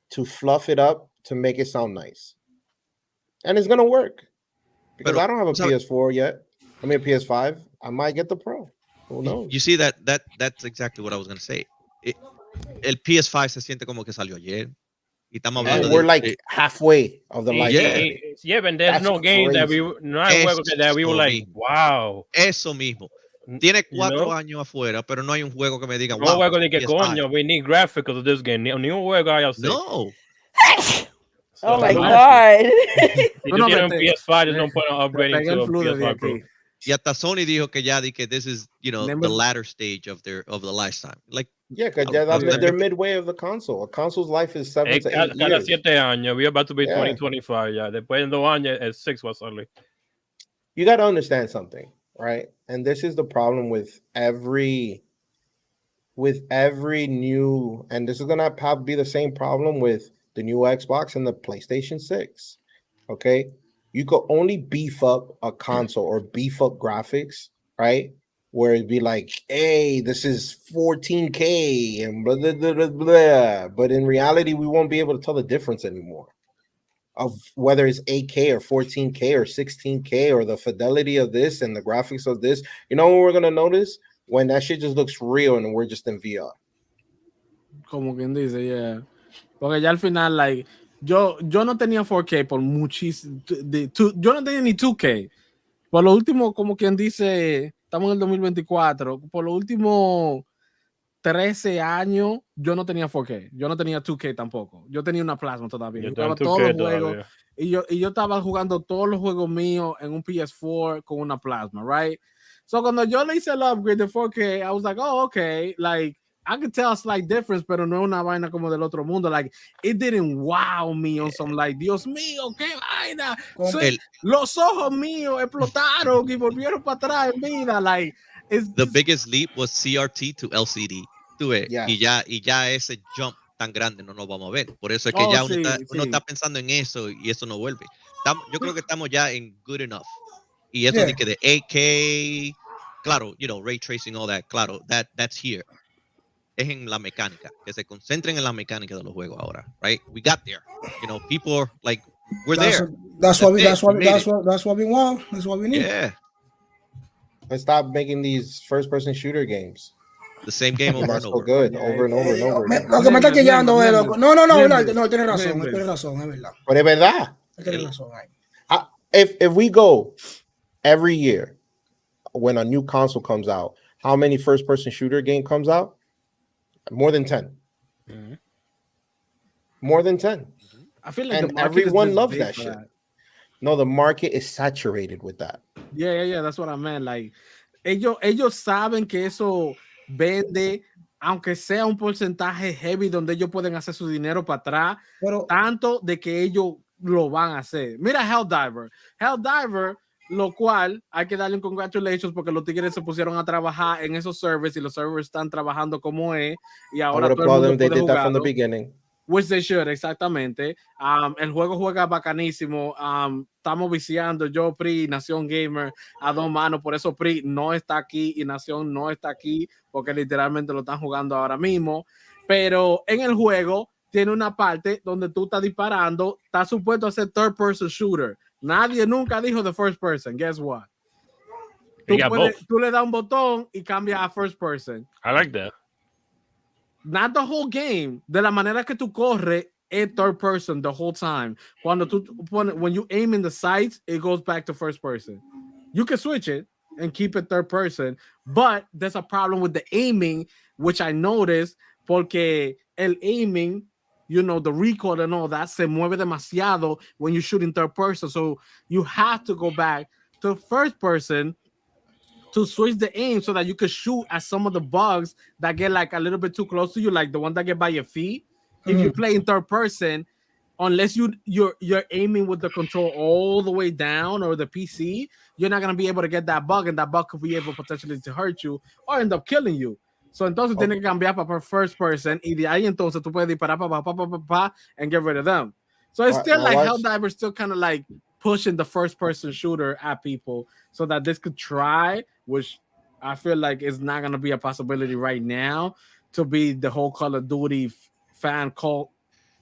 to fluff it up to make it sound nice, and it's gonna work because I don't have a PS4 yet. I mean, a PS5. I might get the Pro. Who knows? You see that's exactly what I was gonna say. El PS5 se siente como que salió ayer. Y estamos hablando we're like halfway of the life. Yeah, but there's no game that no hay juego that we were like, wow. Eso mismo. Tiene 4 años afuera, pero no hay un juego que me diga, wow. No juego de que coño, we need graphics of this game. Ni un juego hay así. No. Oh my God. Si tú tienes un PS5, no pueden upgrade to a PS5 Pro. Y hasta Sony dijo que ya this is, the latter stage of the lifetime. Like, yeah, because they're midway of the console. A console's life is 7 to 8 years. Cada 7 años. We're about to be 2025. Yeah, después de 2 años, es 6 was only. You got to understand something, right? And this is the problem with every new, and this is gonna probably be the same problem with the new Xbox and the PlayStation 6. Okay. You could only beef up a console or beef up graphics, right? Where it'd be like, hey, this is 14K and blah, blah, blah, blah, blah. But in reality, we won't be able to tell the difference anymore of whether it's 8K or 14K or 16K or the fidelity of this and the graphics of this. You know what we're going to notice? When that shit just looks real and we're just in VR. Como quien dice, yeah. Porque ya al final, like, yo no tenía 4K por muchísimo. Yo no tenía ni 2K. Por lo último, como quien dice, estamos en el 2024. Por los últimos 13 años, yo no tenía 4K. Yo no tenía 2K tampoco. Yo tenía una plasma todavía. Yo jugaba todos los juegos. Y yo estaba jugando todos los juegos míos en un PS4 con una plasma, right? So cuando yo le hice el upgrade de 4K, I was like, oh, okay. Like, I could tell a slight difference, pero no es una vaina como del otro mundo. Like, it didn't wow me on some, like, Dios mío, qué vaina. Los ojos míos explotaron y volvieron para atrás en vida. Like, the biggest leap was CRT to LCD. Tú ves, y ya ese jump tan grande no nos vamos a ver. Por eso es que uno está pensando en eso y eso no vuelve. Yo creo que estamos ya en good enough. Y eso de que de 8K, claro, ray tracing, all that, claro, that's here. Es en la mecánica, que se concentren en la mecánica de los juegos ahora, right? We got there. People are like, we're there. That's what we want. That's what we need. Yeah. Let's stop making these first-person shooter games. The same game over and over. So good, over and over and over. Lo que me está quillando es loco. No, tienes razón, es verdad. Pero es verdad. Tienes razón. If we go every year when a new console comes out, how many first-person shooter game comes out? More than 10. Mm-hmm. More than 10. I feel like and everyone loves that shit. No, the market is saturated with that. Yeah. That's what I meant. Like, ellos saben que eso vende, aunque sea un porcentaje heavy donde ellos pueden hacer su dinero para atrás, Pero, tanto de que ellos lo van a hacer. Mira Helldiver, lo cual hay que darle un congratulations porque los tigres se pusieron a trabajar en esos servers y los servers están trabajando como es y ahora todo el mundo puede jugarlo. Which they should, exactamente. El juego juega bacanísimo. Estamos viciando, yo, Pri, Nación Gamer, a dos manos. Por eso Pri no está aquí y Nación no está aquí, porque literalmente lo están jugando ahora mismo. Pero en el juego tiene una parte donde tú estás disparando, estás supuesto a ser third person shooter. Nadie nunca dijo the first person. Guess what? Tú le das un botón y cambia a first person. I like that. Not the whole game. De la manera que tú corres es third person the whole time. When you aim in the sights, it goes back to first person. You can switch it and keep it third person, but there's a problem with the aiming, which I noticed, porque el aiming, you know, the recoil and all that, se mueve demasiado when you shoot in third person. So you have to go back to first person to switch the aim so that you could shoot at some of the bugs that get like a little bit too close to you, like the one that get by your feet. If you play in third person, unless you're aiming with the control all the way down or the PC, you're not gonna be able to get that bug, and that bug could be able potentially to hurt you or end up killing you. So entonces tiene que cambiar para first person, y de ahí entonces tú puedes disparar pa, and get rid of them. So it's still like Helldiver still kind of like pushing the first person shooter at people so that this could try, which I feel like is not going to be a possibility right now, to be the whole Call of Duty fan cult.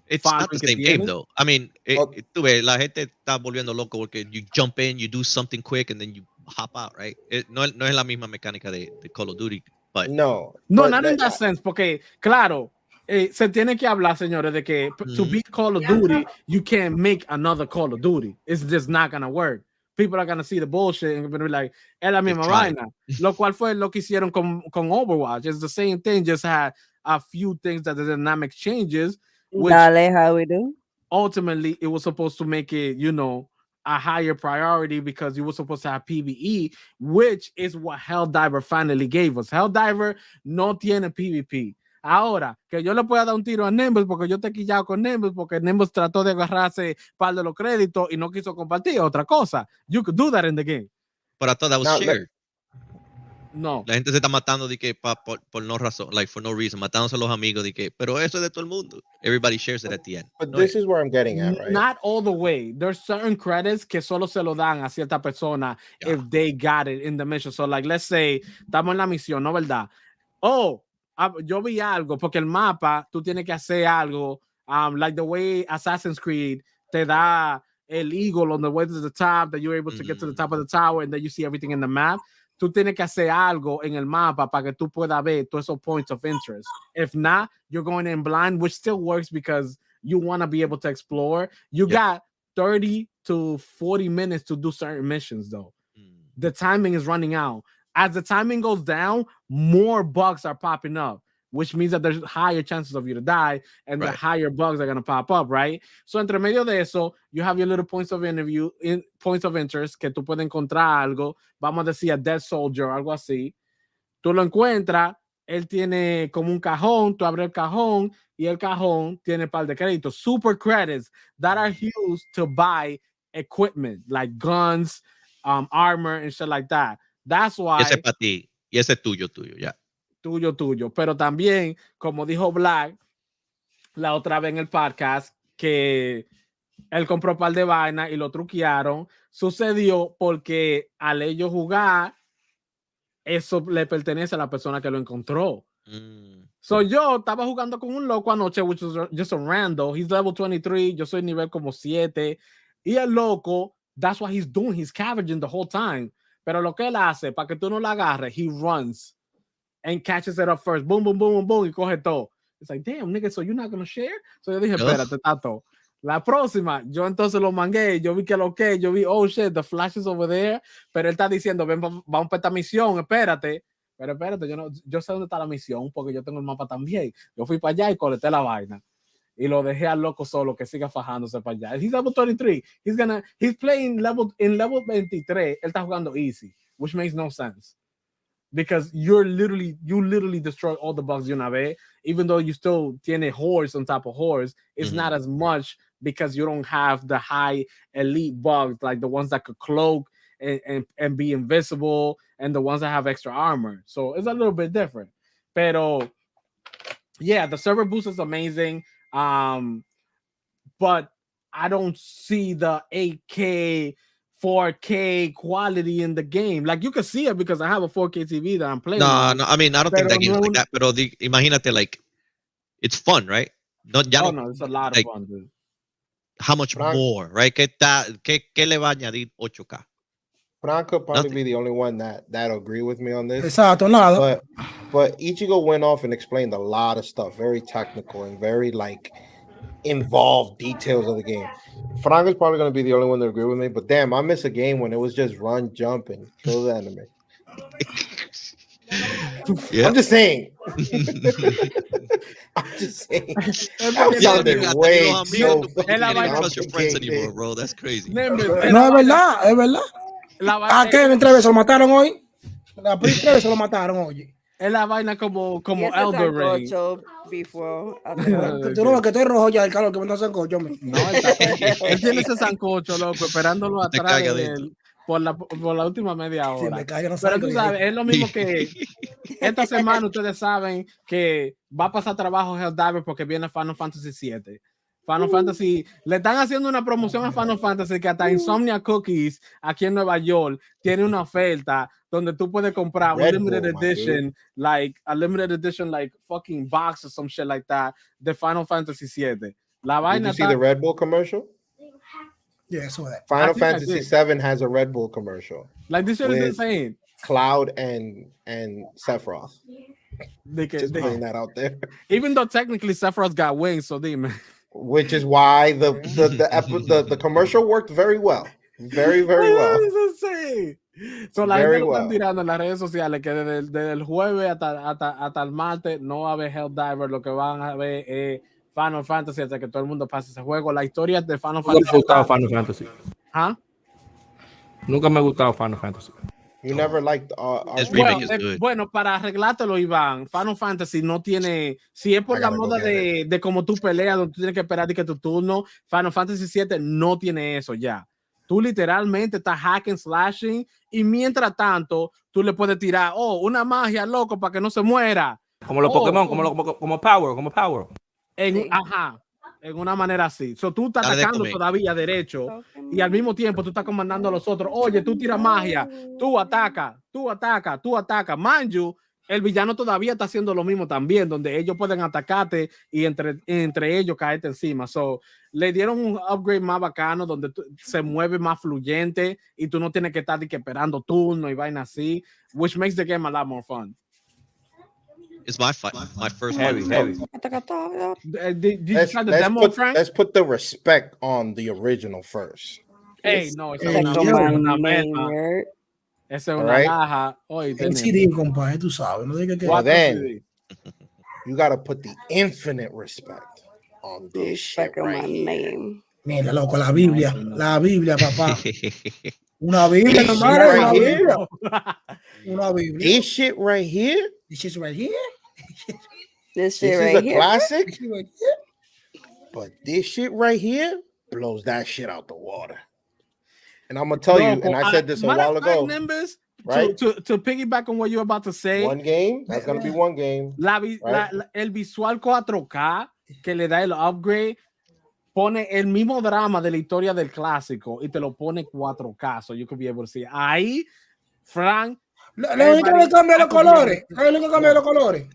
It's not the same game though. I mean, tú ves, la gente está volviendo loco porque you jump in, you do something quick, and then you hop out, right? No es la misma mecánica de Call of Duty, but no, not in that sense, porque claro, se tiene que hablar, señores, de que to beat Call of Duty, you can't make another Call of Duty. It's just not gonna work. People are gonna see the bullshit and be like, es la misma vaina. Lo cual fue lo que hicieron con Overwatch. It's the same thing, just had a few things that the dynamic changes. Which Dale, how we do? Ultimately, it was supposed to make it, you know, a higher priority because you were supposed to have PvE, which is what Helldiver finally gave us. Helldiver no tiene PvP. Ahora, que yo le pueda dar un tiro a Nimbus porque yo te he quillado con Nimbus porque Nimbus trató de agarrarse par de los créditos y no quiso compartir otra cosa. You could do that in the game. But I thought that was shared. No. La gente se está matando de que por no razón, like for no reason, matándose a los amigos de que, pero eso es de todo el mundo. Everybody shares it at the end. But this is where I'm getting at, right? Not all the way. There's certain credits que solo se lo dan a cierta persona if they got it in the mission. So like, let's say, estamos en la misión, ¿no verdad? Oh, yo vi algo, porque el mapa, tú tienes que hacer algo, like the way Assassin's Creed te da el eagle on the way to the top, that you're able to get to the top of the tower, and then you see everything in the map. Tú tienes que hacer algo en el mapa para que tú puedas ver todos esos points of interest. If not, you're going in blind, which still works because you want to be able to explore. You got 30 to 40 minutes to do certain missions, though. The timing is running out. As the timing goes down, more bugs are popping up, which means that there's higher chances of you to die, and the higher bugs are going to pop up, right? So, entre medio de eso, you have your little points of interest, que tú puedes encontrar algo, vamos a decir a dead soldier, algo así. Tú lo encuentras, él tiene como un cajón, tú abres el cajón, y el cajón tiene un par de créditos, super credits that are used to buy equipment, like guns, armor, and shit like that. That's why. Ese es para ti, y ese es tuyo, ya. Tuyo. Pero también, como dijo Black la otra vez en el podcast, que él compró un par de vainas y lo truquearon, sucedió porque al ellos jugar, eso le pertenece a la persona que lo encontró. So yo estaba jugando con un loco anoche, which was just a random. He's level 23, yo soy nivel como 7, y el loco, that's what he's doing, he's scavenging the whole time. Pero lo que él hace, para que tú no la agarres, he runs and catches it up first. Boom, boom, boom, boom, boom, y coge todo. It's like, damn, nigga, so you're not going to share? So yo dije, espérate, tato. La próxima, yo entonces lo mangué, yo vi que yo vi, oh shit, the flash is over there, pero él está diciendo, ven, vamos para esta misión, espérate. Pero espérate, yo sé dónde está la misión, porque yo tengo el mapa también. Yo fui para allá y coleté la vaina. Y lo dejé al loco solo que siga fajándose para allá. He's level 23. He's playing in level 23. Él está jugando easy, which makes no sense. because you literally destroy all the bugs de una vez, even though you still tiene horse on top of horse. It's not as much because you don't have the high elite bugs like the ones that could cloak and be invisible, and the ones that have extra armor. So it's a little bit different. Pero yeah, the server boost is amazing. But I don't see the 8K 4K quality in the game. Like you can see it because I have a 4K TV that I'm playing. No, I mean I don't think that game's like that. Pero imagínate, like, it's fun, right? No, it's a lot of fun, dude. How much more, right? ¿Qué le va a añadir 8K? Frank could probably be the only one that'll agree with me on this. Exacto, nada. But Ichigo went off and explained a lot of stuff, very technical and very like involved details of the game. Frank is probably going to be the only one to agree with me. But damn, I miss a game when it was just run, jump, and kill the enemy. I'm just saying. I'm just saying. That sounded way so. You can't trust your friends anymore, bro. That's crazy. No, es verdad. A Kevin 3 veces lo mataron hoy. A Prince 3 veces lo mataron hoy. Es la vaina como Elder Ring. Tú no ves que estoy rojo ya del calor que me da sancocho. No, él tiene ese sancocho, loco, esperándolo atrás de él por la última media hora. Sí, pero tú sabes, es lo mismo que esta semana ustedes saben que va a pasar trabajo Helldiver porque viene Final Fantasy 7. Final Fantasy, le están haciendo una promoción a Final Fantasy que hasta Insomnia Cookies aquí en Nueva York tiene una oferta donde tú puedes comprar un limited edition, like a limited edition, like fucking box or some shit like that, de Final Fantasy 7. La vaina. Did you see the Red Bull commercial? Yeah, I saw that. Final Fantasy 7 has a Red Bull commercial. Like this shit is insane. Cloud and Sephiroth. Just putting that out there. Even though technically Sephiroth got wings, so dime. Which is why the commercial worked very well. Very, very well. It's insane. So la gente lo están tirando en las redes sociales que desde el jueves hasta el martes no va a haber Helldiver. Lo que van a ver es Final Fantasy hasta que todo el mundo pase ese juego. La historia de Final Fantasy. Nunca me ha gustado Final Fantasy. ¿Ah? Nunca me ha gustado Final Fantasy. You never liked bueno, para arreglártelo, Iván, Final Fantasy no tiene, si es por la moda de cómo tú peleas, donde tú tienes que esperar que tu turno, Final Fantasy 7 no tiene eso ya. Tú literalmente estás hack and slashing y mientras tanto tú le puedes tirar, una magia, loco, para que no se muera. Como los Pokémon, como Power. Ajá. En una manera así. So, tú estás atacando todavía derecho y al mismo tiempo tú estás comandando a los otros. Oye, tú tiras magia, tú atacas. Mind you, el villano todavía está haciendo lo mismo también, donde ellos pueden atacarte y entre ellos caerte encima. So, le dieron un upgrade más bacano donde se mueve más fluyente y tú no tienes que estar esperando turno y vaina así, which makes the game a lot more fun. It's my first heavy. Did you try the demo, Frank? Let's put the respect on the original first. Hey, no, esa es una meta. Esa es una caja. El CD, compadre, tú sabes. No digas que well, then, you gotta put the infinite respect on this shit right here. Mira, loco, la Biblia, papá. Una Biblia, una Biblia. This shit right here? This shit right here? This shit is right a here. classic, but this shit right here blows that shit out the water. And I'm gonna tell you, and I said this a while ago, members, right? To piggyback on what you're about to say, one game, that's gonna be one game. El visual 4K que le da el upgrade pone el mismo drama de la historia del clásico y te lo pone 4K, so you could be able to see. Ahí, Frank. Lo único que cambia los colores. Lo único que cambia los colores.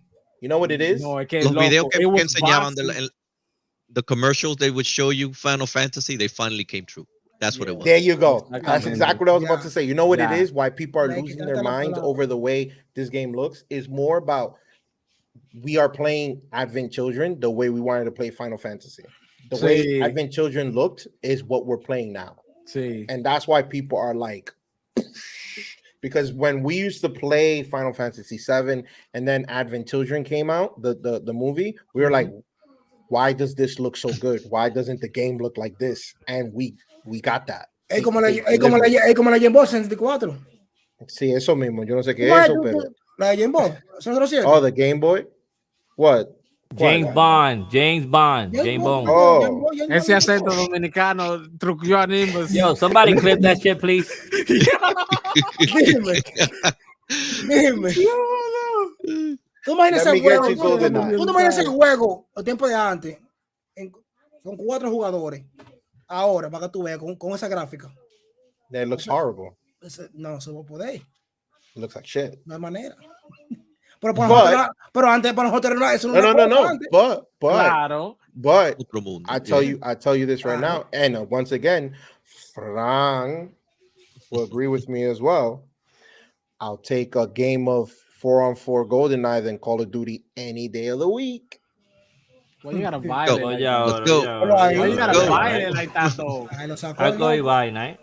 You know what it is? No, es que los videos que enseñaban the commercials they would show you Final Fantasy, they finally came true. That's what it was. There you go. That's exactly what I was about to say. You know what it is? Why people are losing their minds over the way this game looks is more about we are playing Advent Children the way we wanted to play Final Fantasy. The way Advent Children looked is what we're playing now. And that's why people are like, because when we used to play Final Fantasy 7 and then Advent Children came out, the movie, we were like, why does this look so good? Why doesn't the game look like this? And we got that. Es como la Game Boy 64. Sí, eso mismo. Yo no sé qué es eso, pero La de Game Boy. Oh, the Game Boy. What? James Bond. Oh, ese acento dominicano truqueó a Nimbus. Yo, somebody clip that shit, please. Dime. Tú imaginas ese juego. Tú te imaginas ese juego el tiempo de antes. Con 4 jugadores. Ahora, para que tú veas con esa gráfica. That looks horrible. No se va a poder. It looks like shit. No hay manera. Pero antes para nosotros eso no. But claro. But I tell you this right now, and once again, Frank will agree with me as well. I'll take a game of 4-on-4 GoldenEye than Call of Duty any day of the week. Well, you gotta buy it. Let's go. You gotta buy it like that though. Algo y vaina,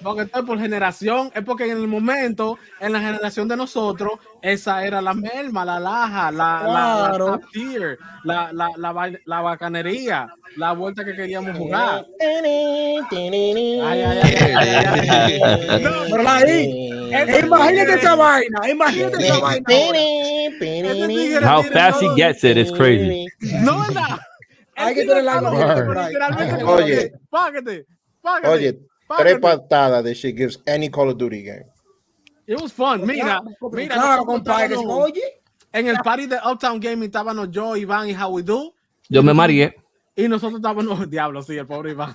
Porque esto es por generación, es porque en el momento, en la generación de nosotros, esa era la merma, la laja, la top tier, la bacanería, la vuelta que queríamos jugar. Imagínate esa vaina, How fast he gets it is crazy. No, ¿verdad? Hay que tener la Oye, 3 patadas that shit gives any Call of Duty game. It was fun. Mira, claro, compadre. Oye, en el party de Uptown Gaming estábamos yo, Iván y How We Do. Yo me mareé. Y nosotros estábamos, diablo, sí, el pobre Iván.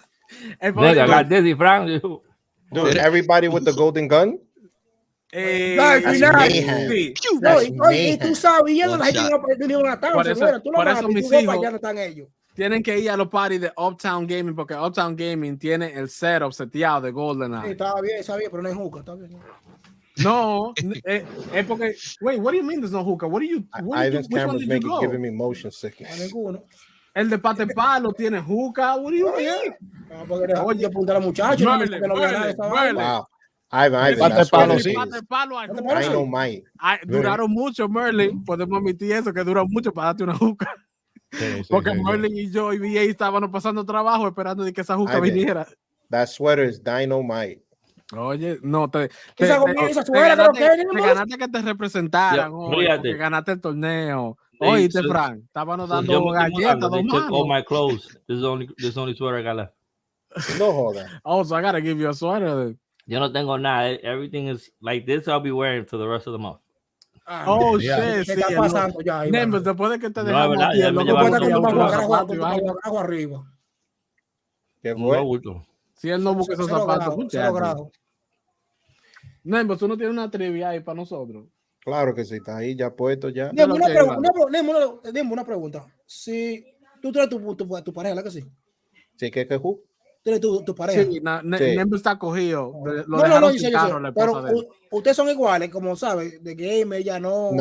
Dude, everybody with the golden gun. Y tú sabías la gente no la por eso mis hijos tienen que ir a los parties de Uptown Gaming porque Uptown Gaming tiene el setup seteado de GoldenEye. Sí, estaba bien, pero no hay hookah, está bien. No, es porque, wait, what do you mean there's no hookah? Ivan's camera's giving me motion sickness. El de Pate Palo tiene hookah. What do you mean? Oye, apuntar a muchachos. Wow. Ivan, Pate Palo, sí. Dynamite. Duraron mucho, Merlin. Podemos admitir eso, que duró mucho para darte una hookah. Porque Merlin y yo y VA estábamos pasando trabajo esperando de que esa juca viniera. That sweater is dynamite. Oye, no, te ganaste que te representaran, que ganaste el torneo. Oye, Frank, estábamos dando galletas, dos manos. All my clothes. This only sweater I got left. No joda. Oh, so I gotta give you a sweater. Yo no tengo nada. Everything is like this. I'll be wearing for the rest of the month. Oh, shit. ¿Qué está pasando ya? Nembus, después de que te dejamos aquí, abajo arriba. ¿Qué fue? Si él no busca esos zapatos, Nembus, tú no tienes una trivia ahí para nosotros. Claro que sí, está ahí ya puesto ya. Dime una pregunta. Si tú traes tu pareja, ¿la que sí? Sí, ¿qué? Tú tienes tu pareja. Sí, Nembus está cogido. No, pero ustedes son iguales, como sabes, de game, ella no.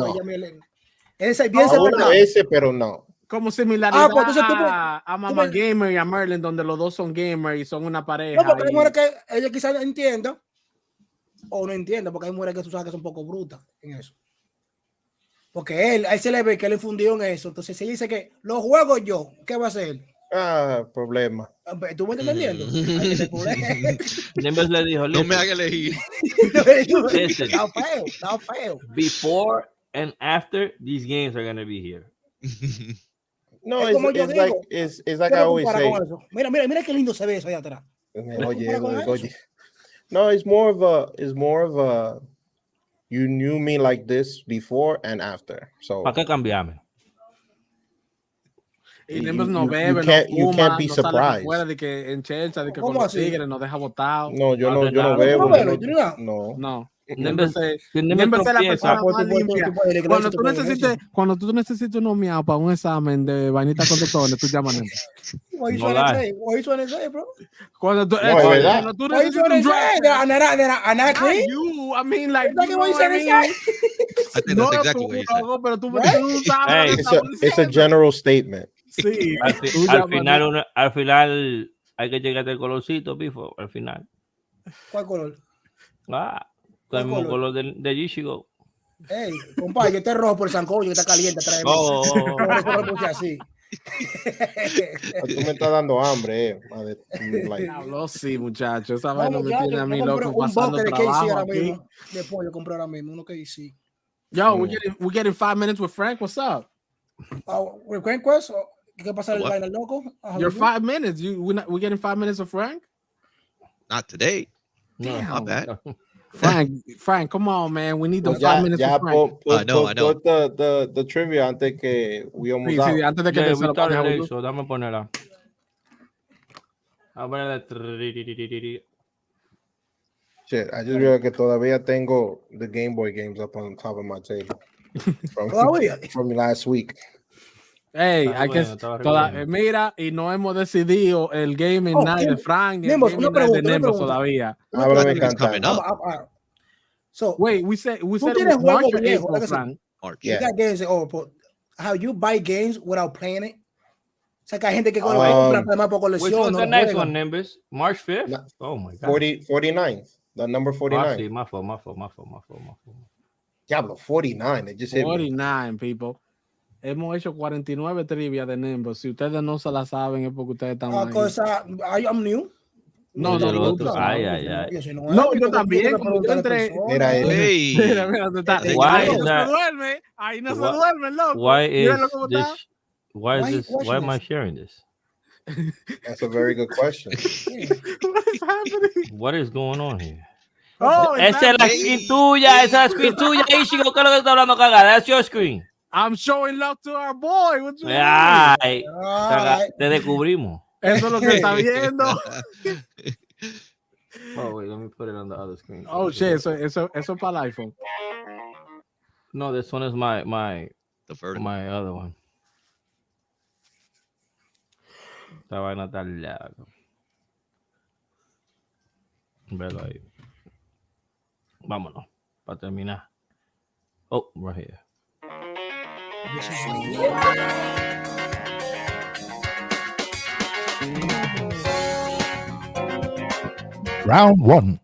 Ella pero no. Como similaridad a Mama Gamer y a Merlin, donde los dos son gamers y son una pareja. No, porque hay mujeres que ella quizás entienda o no entienda, porque hay mujeres que tú sabes que son un poco brutas en eso. Porque él se le ve que él infundió en eso. Entonces, si ella dice que lo juego yo, ¿qué va a hacer? Problema. ¿Tú me estás entendiendo? Nembus le dijo, no me haga elegir. Está feo. Before and after, these games are going to be here. No, it's like I always say. Mira qué lindo se ve eso allá atrás. Oye. No, it's more of a you knew me like this before and after. So ¿para qué cambiarme? Y Nembus no bebe, you can't be surprised. Fuera de que en Chelsea, de que con los tigres nos deja botado. No, yo no bebo. No. Nembus se la persona más limpia. Cuando tú necesites unos miau para un examen de vainita con totones, tú llamas a Nembus. Cuando tú necesitas un pero tú sabes. It's a general statement. Sí. Al final hay que llegar al colorcito, Bifo, al final. ¿Cuál color? Con el mismo color de Yishigo. Ey, compadre, yo te rojo por el sancocho que está caliente. Por eso lo puse así. Tú me estás dando hambre, Sí, muchachos. Esa vaina me tiene a mí loco pasando trabajo aquí. De pollo compré ahora mismo, uno que sí. Yo, we're getting 5 minutes with Frank. What's up? We're Quest. ¿Qué pasa el vaina loco? Your 5 minutes. We're getting 5 minutes of Frank. Not today. Damn. Not bad. Frank, come on, man. We need those 5 minutes of Frank. I know. Put the trivia antes que we almost out. Sí, antes de que we se lo started ponga late, so dame ponerla. A ponerla. Shit, I just realized que todavía tengo the Game Boy games up on top of my table from last week. Hey, mira, y no hemos decidido el gaming night de Frank ni el gaming night de Nembos todavía. Ahora me encanta. So, wait, we said tú it tienes was March juegos or viejos, April, like I said, Frank. you got games but how you buy games without playing it. O sea, que hay gente que compra además por colección. Which one's the next one, Nimbus? March 5th? Oh my God. 49. The number 49. Sí, my fault. Diablo, 49. It just 49, people. Hemos hecho 49 trivia de Nimbus. Si ustedes no se la saben es porque ustedes están ahí. I'm new. No, yo también. Mira, ahí no se duerme, loco. Why am I sharing this? That's a very good question. What is happening? What is going on here? Oh, esa es la screen tuya, Ichigo, ¿qué es lo que está hablando cagada? That's your screen. I'm showing love to our boy. What you Ay, te descubrimos. Eso es lo que está viendo. Oh, wait, let me put it on the other screen. Oh, shit, eso para el iPhone. No, this one is my other one. Esta vaina está larga. Velo ahí. Vámonos, para terminar. Oh, right here. Round 1.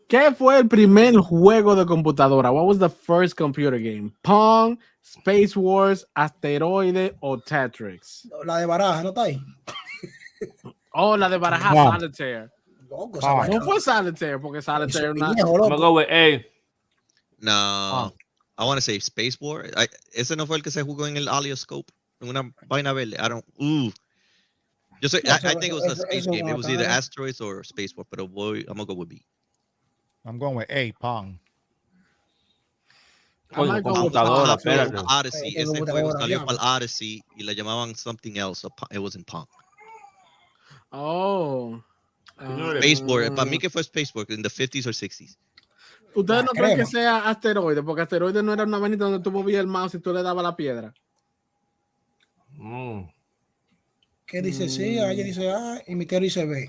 ¿Qué fue el primer juego de computadora? What was the first computer game? Pong, Space Wars, Asteroide o Tetris? La de baraja, ¿no está ahí? Oh, la de baraja, Solitaire. No fue Solitaire, porque Solitaire no. I'm gonna go with A. No, I want to say Space War. Ese no fue el que se jugó en el Alioscope, en una vaina verde. I think it was a space game. It was either Asteroids or Space War, but I'm gonna go with B. I'm going with A, Pong. Computadora, espérate. Odyssey. Ese juego salió para el Odyssey y le llamaban something else. It wasn't Pong. Oh. Space War. Para mí que fue Space War in the 50s or 60s. ¿Ustedes no creen que sea Asteroide? Porque Asteroide no era una vainita donde tú movías el mouse y tú le dabas la piedra. ¿Qué dice C? Ella dice A y mi dice B.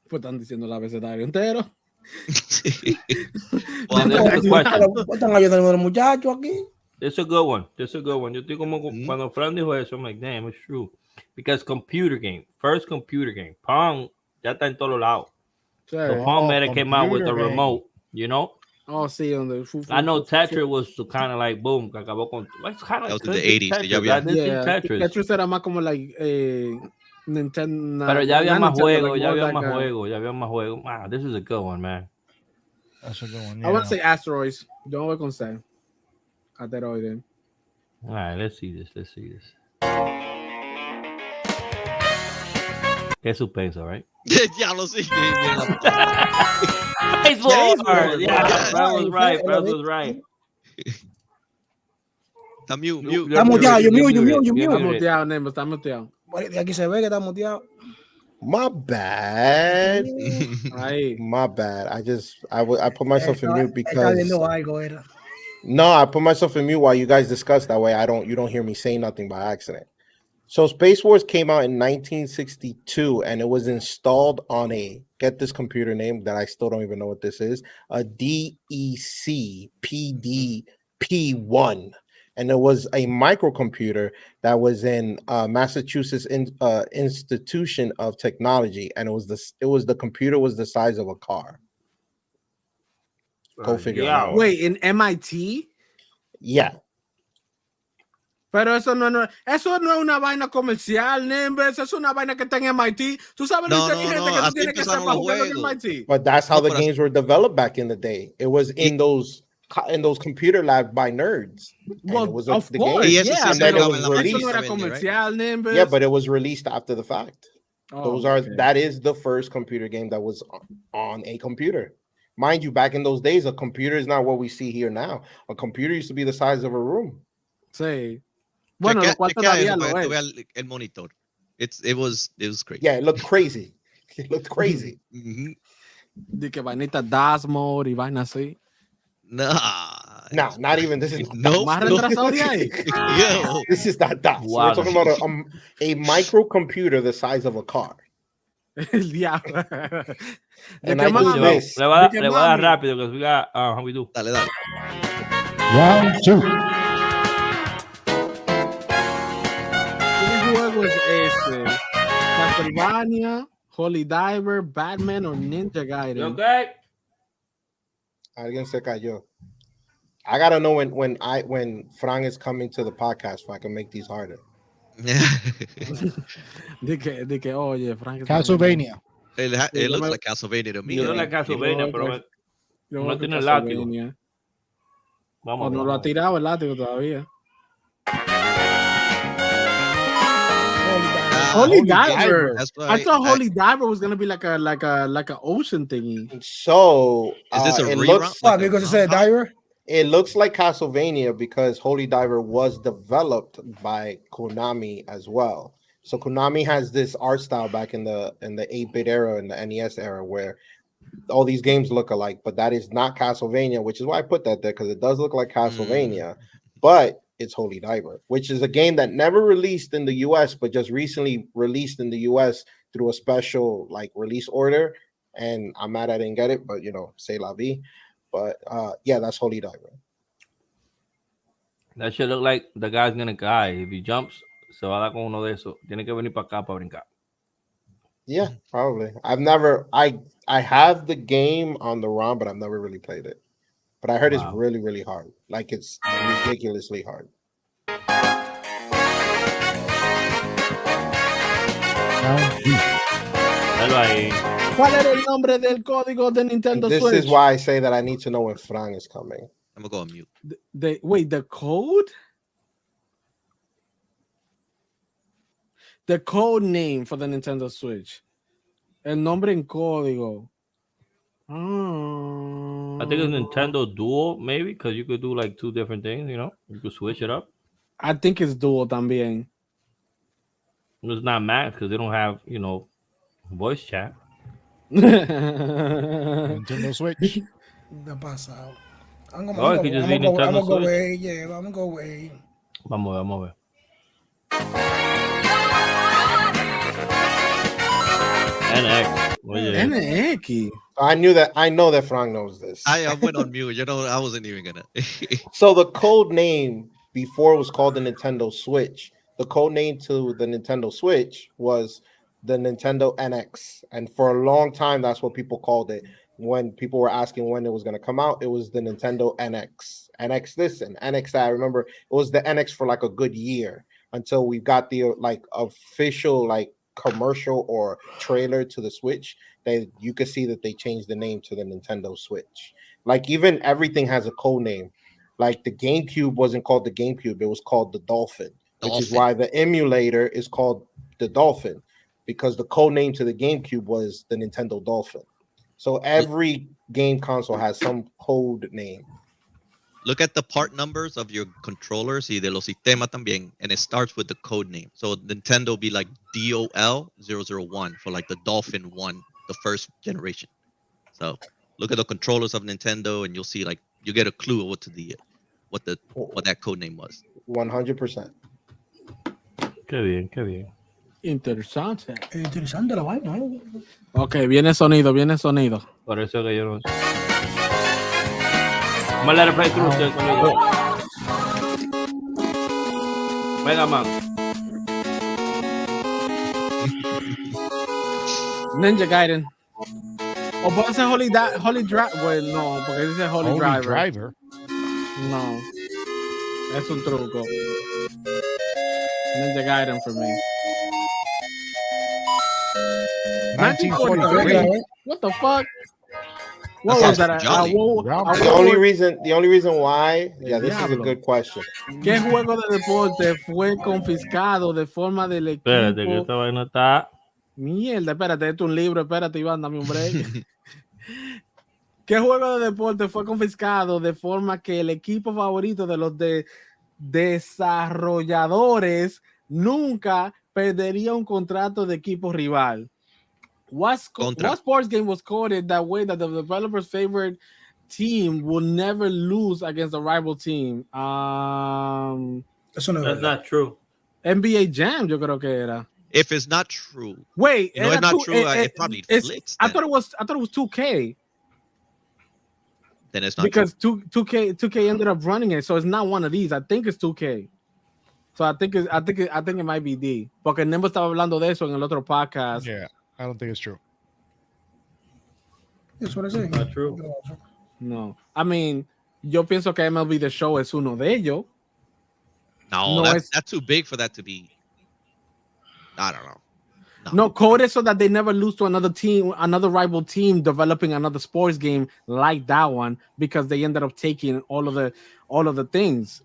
Pues están diciendo el abecedario entero. Están ayudando a los muchachos aquí. It's a good one. Yo estoy como cuando Fran dijo eso, I'm like, damn, it's true. Because computer game, first computer game, Pong ya está en todos lados. So Pong made it came out with the remote, you know. Oh, sí, I know Tetris was kind of like boom, que acabó con. It's kind of like the 80s. Tetris era más como like Nintendo. Pero ya había más juegos, ya había más juegos. Wow, this is a good one, man. That's a good one. Yeah. I would say Asteroids. Yo voy con C. Asteroide. All right, let's see this. Qué suspenso, right? Ya lo sé. Baseball. Yeah, Brad was right. Está mute. Está muteado, yo mute. Está muteado, Nemo, está muteado. De aquí se ve que está muteado. My bad. My bad. I put myself in mute because no, I put myself in mute while you guys discuss. That way you don't hear me say nothing by accident. So Space Wars came out in 1962 and it was installed on get this computer name that I still don't even know what this is, a DEC PDP-1. And it was a microcomputer that was in Massachusetts Institution of Technology, and the computer was the size of a car. Go figure it out. Wait, in MIT? Yeah. Pero eso no es una vaina comercial, Nimbus. Es una vaina que está en MIT. Tú sabes lo inteligente que tú tienes que ser para jugar en MIT. But that's how the games were developed back in the day. It was in those computer labs by nerds. Well, it was of the course, game. yeah. And then it was released. Eso no era comercial, Nimbus. Yeah, but it was released after the fact. Oh, that is the first computer game that was on a computer. Mind you, back in those days, a computer is not what we see here now. A computer used to be the size of a room. Sí. Bueno, lo cual todavía lo es. El monitor. It was crazy. Yeah, it looked crazy. It looked crazy. De que vainita DAS mode y vaina así. Nah, not even. This is más retrasado de ahí. This is not DAS. Wow. We're talking about a microcomputer the size of a car. El diablo. And I do this. Le va a dar rápido because we got how we do. Dale. Round 2. ¿Qué juego es este? Castlevania, Holy Diver, Batman or Ninja Gaiden? Okay. Alguien se cayó. I gotta know when Frank is coming to the podcast so I can make these harder. de que oye, Frank. Castlevania. It looks like Castlevania to me. Yo no like Castlevania, pero no tiene el látigo. Vamos. No lo ha tirado el látigo todavía. Holy Diver. I thought Holy Diver was gonna be like a ocean thingy. So is this a rerun? Because it's a diver. It looks like Castlevania because Holy Diver was developed by Konami as well. So Konami has this art style back in the 8-bit era and the NES era where all these games look alike, but that is not Castlevania, which is why I put that there because it does look like Castlevania, but it's Holy Diver, which is a game that never released in the US, but just recently released in the US through a special release order. And I'm mad I didn't get it, but c'est la vie. But yeah, that's Holy Diver. That should look like the guy's gonna die if he jumps. Se va a dar con uno de esos. Tiene que venir para acá para brincar. Yeah, probably. I have the game on the ROM, but I've never really played it. But I heard it's really, really hard. Like it's ridiculously hard. ¿Cuál era el nombre del código de Nintendo Switch? This is why I say that I need to know when Frank is coming. I'm gonna go on mute. Wait, the code? The code name for the Nintendo Switch. El nombre en código. I think it's Nintendo Dual, maybe, because you could do like two different things, you could switch it up. I think it's Dual también. It's not Max because they don't have, voice chat. Nintendo Switch. The pasado. I'm gonna go away. Yeah, I'm gonna go away. Vamos a ver. NX. NX. I know that Frank knows this. I went on mute. I wasn't even gonna. So the code name before it was called the Nintendo Switch. The code name to the Nintendo Switch was the Nintendo NX, and for a long time that's what people called it. When people were asking when it was going to come out, it was the Nintendo NX. NX this and NX that. I remember it was the NX for like a good year until we got the official commercial or trailer to the Switch. That you could see that they changed the name to the Nintendo Switch. Like even everything has a code name. Like the GameCube wasn't called the GameCube; it was called the Dolphin, which is why the emulator is called the Dolphin, because the code name to the GameCube was the Nintendo Dolphin. So every game console has some code name. Look at the part numbers of your controllers y de los sistemas también, and it starts with the code name. So Nintendo will be like DOL001 for like the Dolphin 1, the first generation. So look at the controllers of Nintendo, and you'll see you get a clue of what that code name was. 100%. Qué bien. Interesante. Interesante la vaina. Ok, viene sonido. Por eso que yo no sé. Vamos a leer el playthrough del sonido. Mega Man. Ninja Gaiden. O puede ser Holy Driver. Well, no, porque dice Holy Driver. Driver. No. Es un truco. Ninja Gaiden for me. 1943. What the fuck? What was that? The only reason why, this is a good question. ¿Qué juego de deporte fue confiscado de forma del equipo? Espérate, que esta vaina está. Mierda, espérate, esto es un libro, espérate, Iván, dame un break. ¿Qué juego de deporte fue confiscado de forma que el equipo favorito de los desarrolladores nunca perdería un contrato de equipo rival? What sports game was coded that way that the developer's favorite team will never lose against a rival team? Eso no That's not true. NBA Jam, yo creo que era. If it's not true, wait, no, it's not true. It probably flips. I thought it was 2K. Then it's not because true. 2K ended up running it, so it's not one of these. I think it's 2K. So I think it might be D. Porque Nembo estaba hablando de eso en el otro podcast. Yeah, I don't think it's true. That's what I say. Not true. No, I mean, yo pienso que MLB The Show es uno de ellos. No, that's too big for that to be. I don't know. No, coded so that they never lose to another team, another rival team developing another sports game like that one, because they ended up taking all of the things,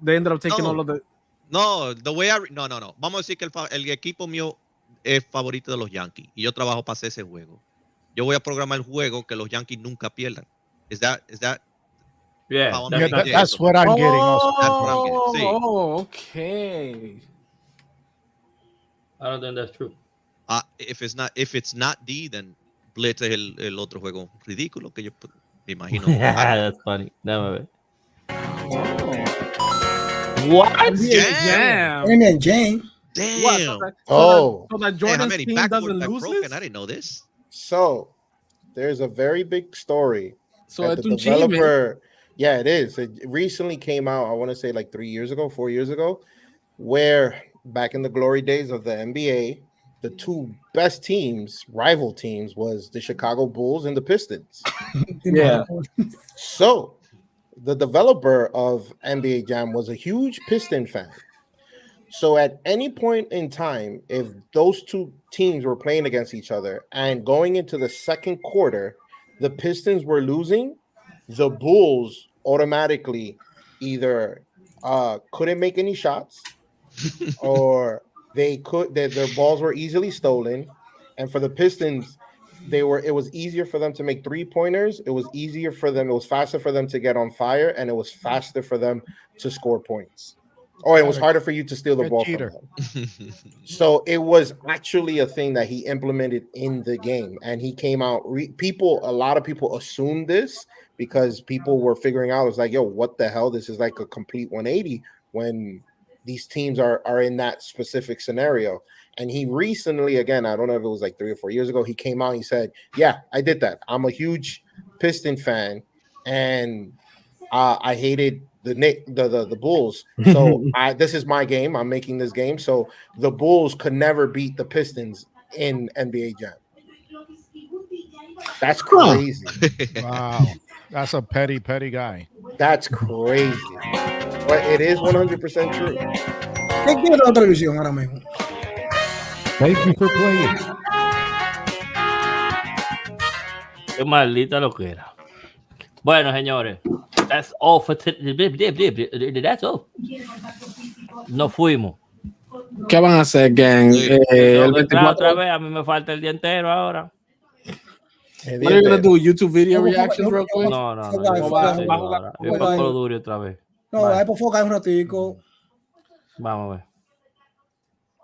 they ended up taking all of the. No, the way no. Vamos a decir que el equipo mío es favorito de los Yankees y yo trabajo para hacer ese juego. Yo voy a programar el juego que los Yankees nunca pierdan. Is that? Yeah, that's what I'm getting. Also. That's what I'm getting. Sí. Oh, okay. I don't think that's true. If it's not D, then Blitz es el otro juego ridículo que yo me imagino. That's funny. Déjame ver. What? Damn. Damn. So that Jordan's team doesn't lose this? I didn't know this. So there's a very big story. So the developer, it is. It recently came out, I want to say like 4 years ago, where back in the glory days of the NBA, the two best teams, rival teams, was the Chicago Bulls and the Pistons. Yeah. So the developer of NBA Jam was a huge Piston fan. So at any point in time, if those two teams were playing against each other and going into the second quarter, the Pistons were losing, the Bulls automatically either couldn't make any shots or their balls were easily stolen. And for the Pistons, it was easier for them to make 3-pointers. It was faster for them to get on fire, and it was faster for them to score points. It was harder for you to steal the ball from them. So it was actually a thing that he implemented in the game, and he came out. A lot of people assumed this because people were figuring out, it was like, yo, what the hell? This is like a complete 180 when these teams are in that specific scenario. And he recently, again, I don't know if it was like 3 or 4 years ago, he came out and he said, yeah, I did that. I'm a huge Piston fan, and I hated the Bulls. So this is my game. I'm making this game. So the Bulls could never beat the Pistons in NBA Jam. That's crazy. Wow. That's a petty guy. That's crazy. But it is 100% true. ¿Qué quiere la televisión ahora mismo? Thank you for playing. Qué maldita lo que era. Bueno, señores, that's all for that's all. Nos fuimos. ¿Qué van a hacer, gang? El 24 otra vez, a mí me falta el día entero ahora. What are you gonna do? YouTube video reactions real quick? No. Yo para Call of Duty otra vez. No, ahí por focar un ratico. Vamos a ver.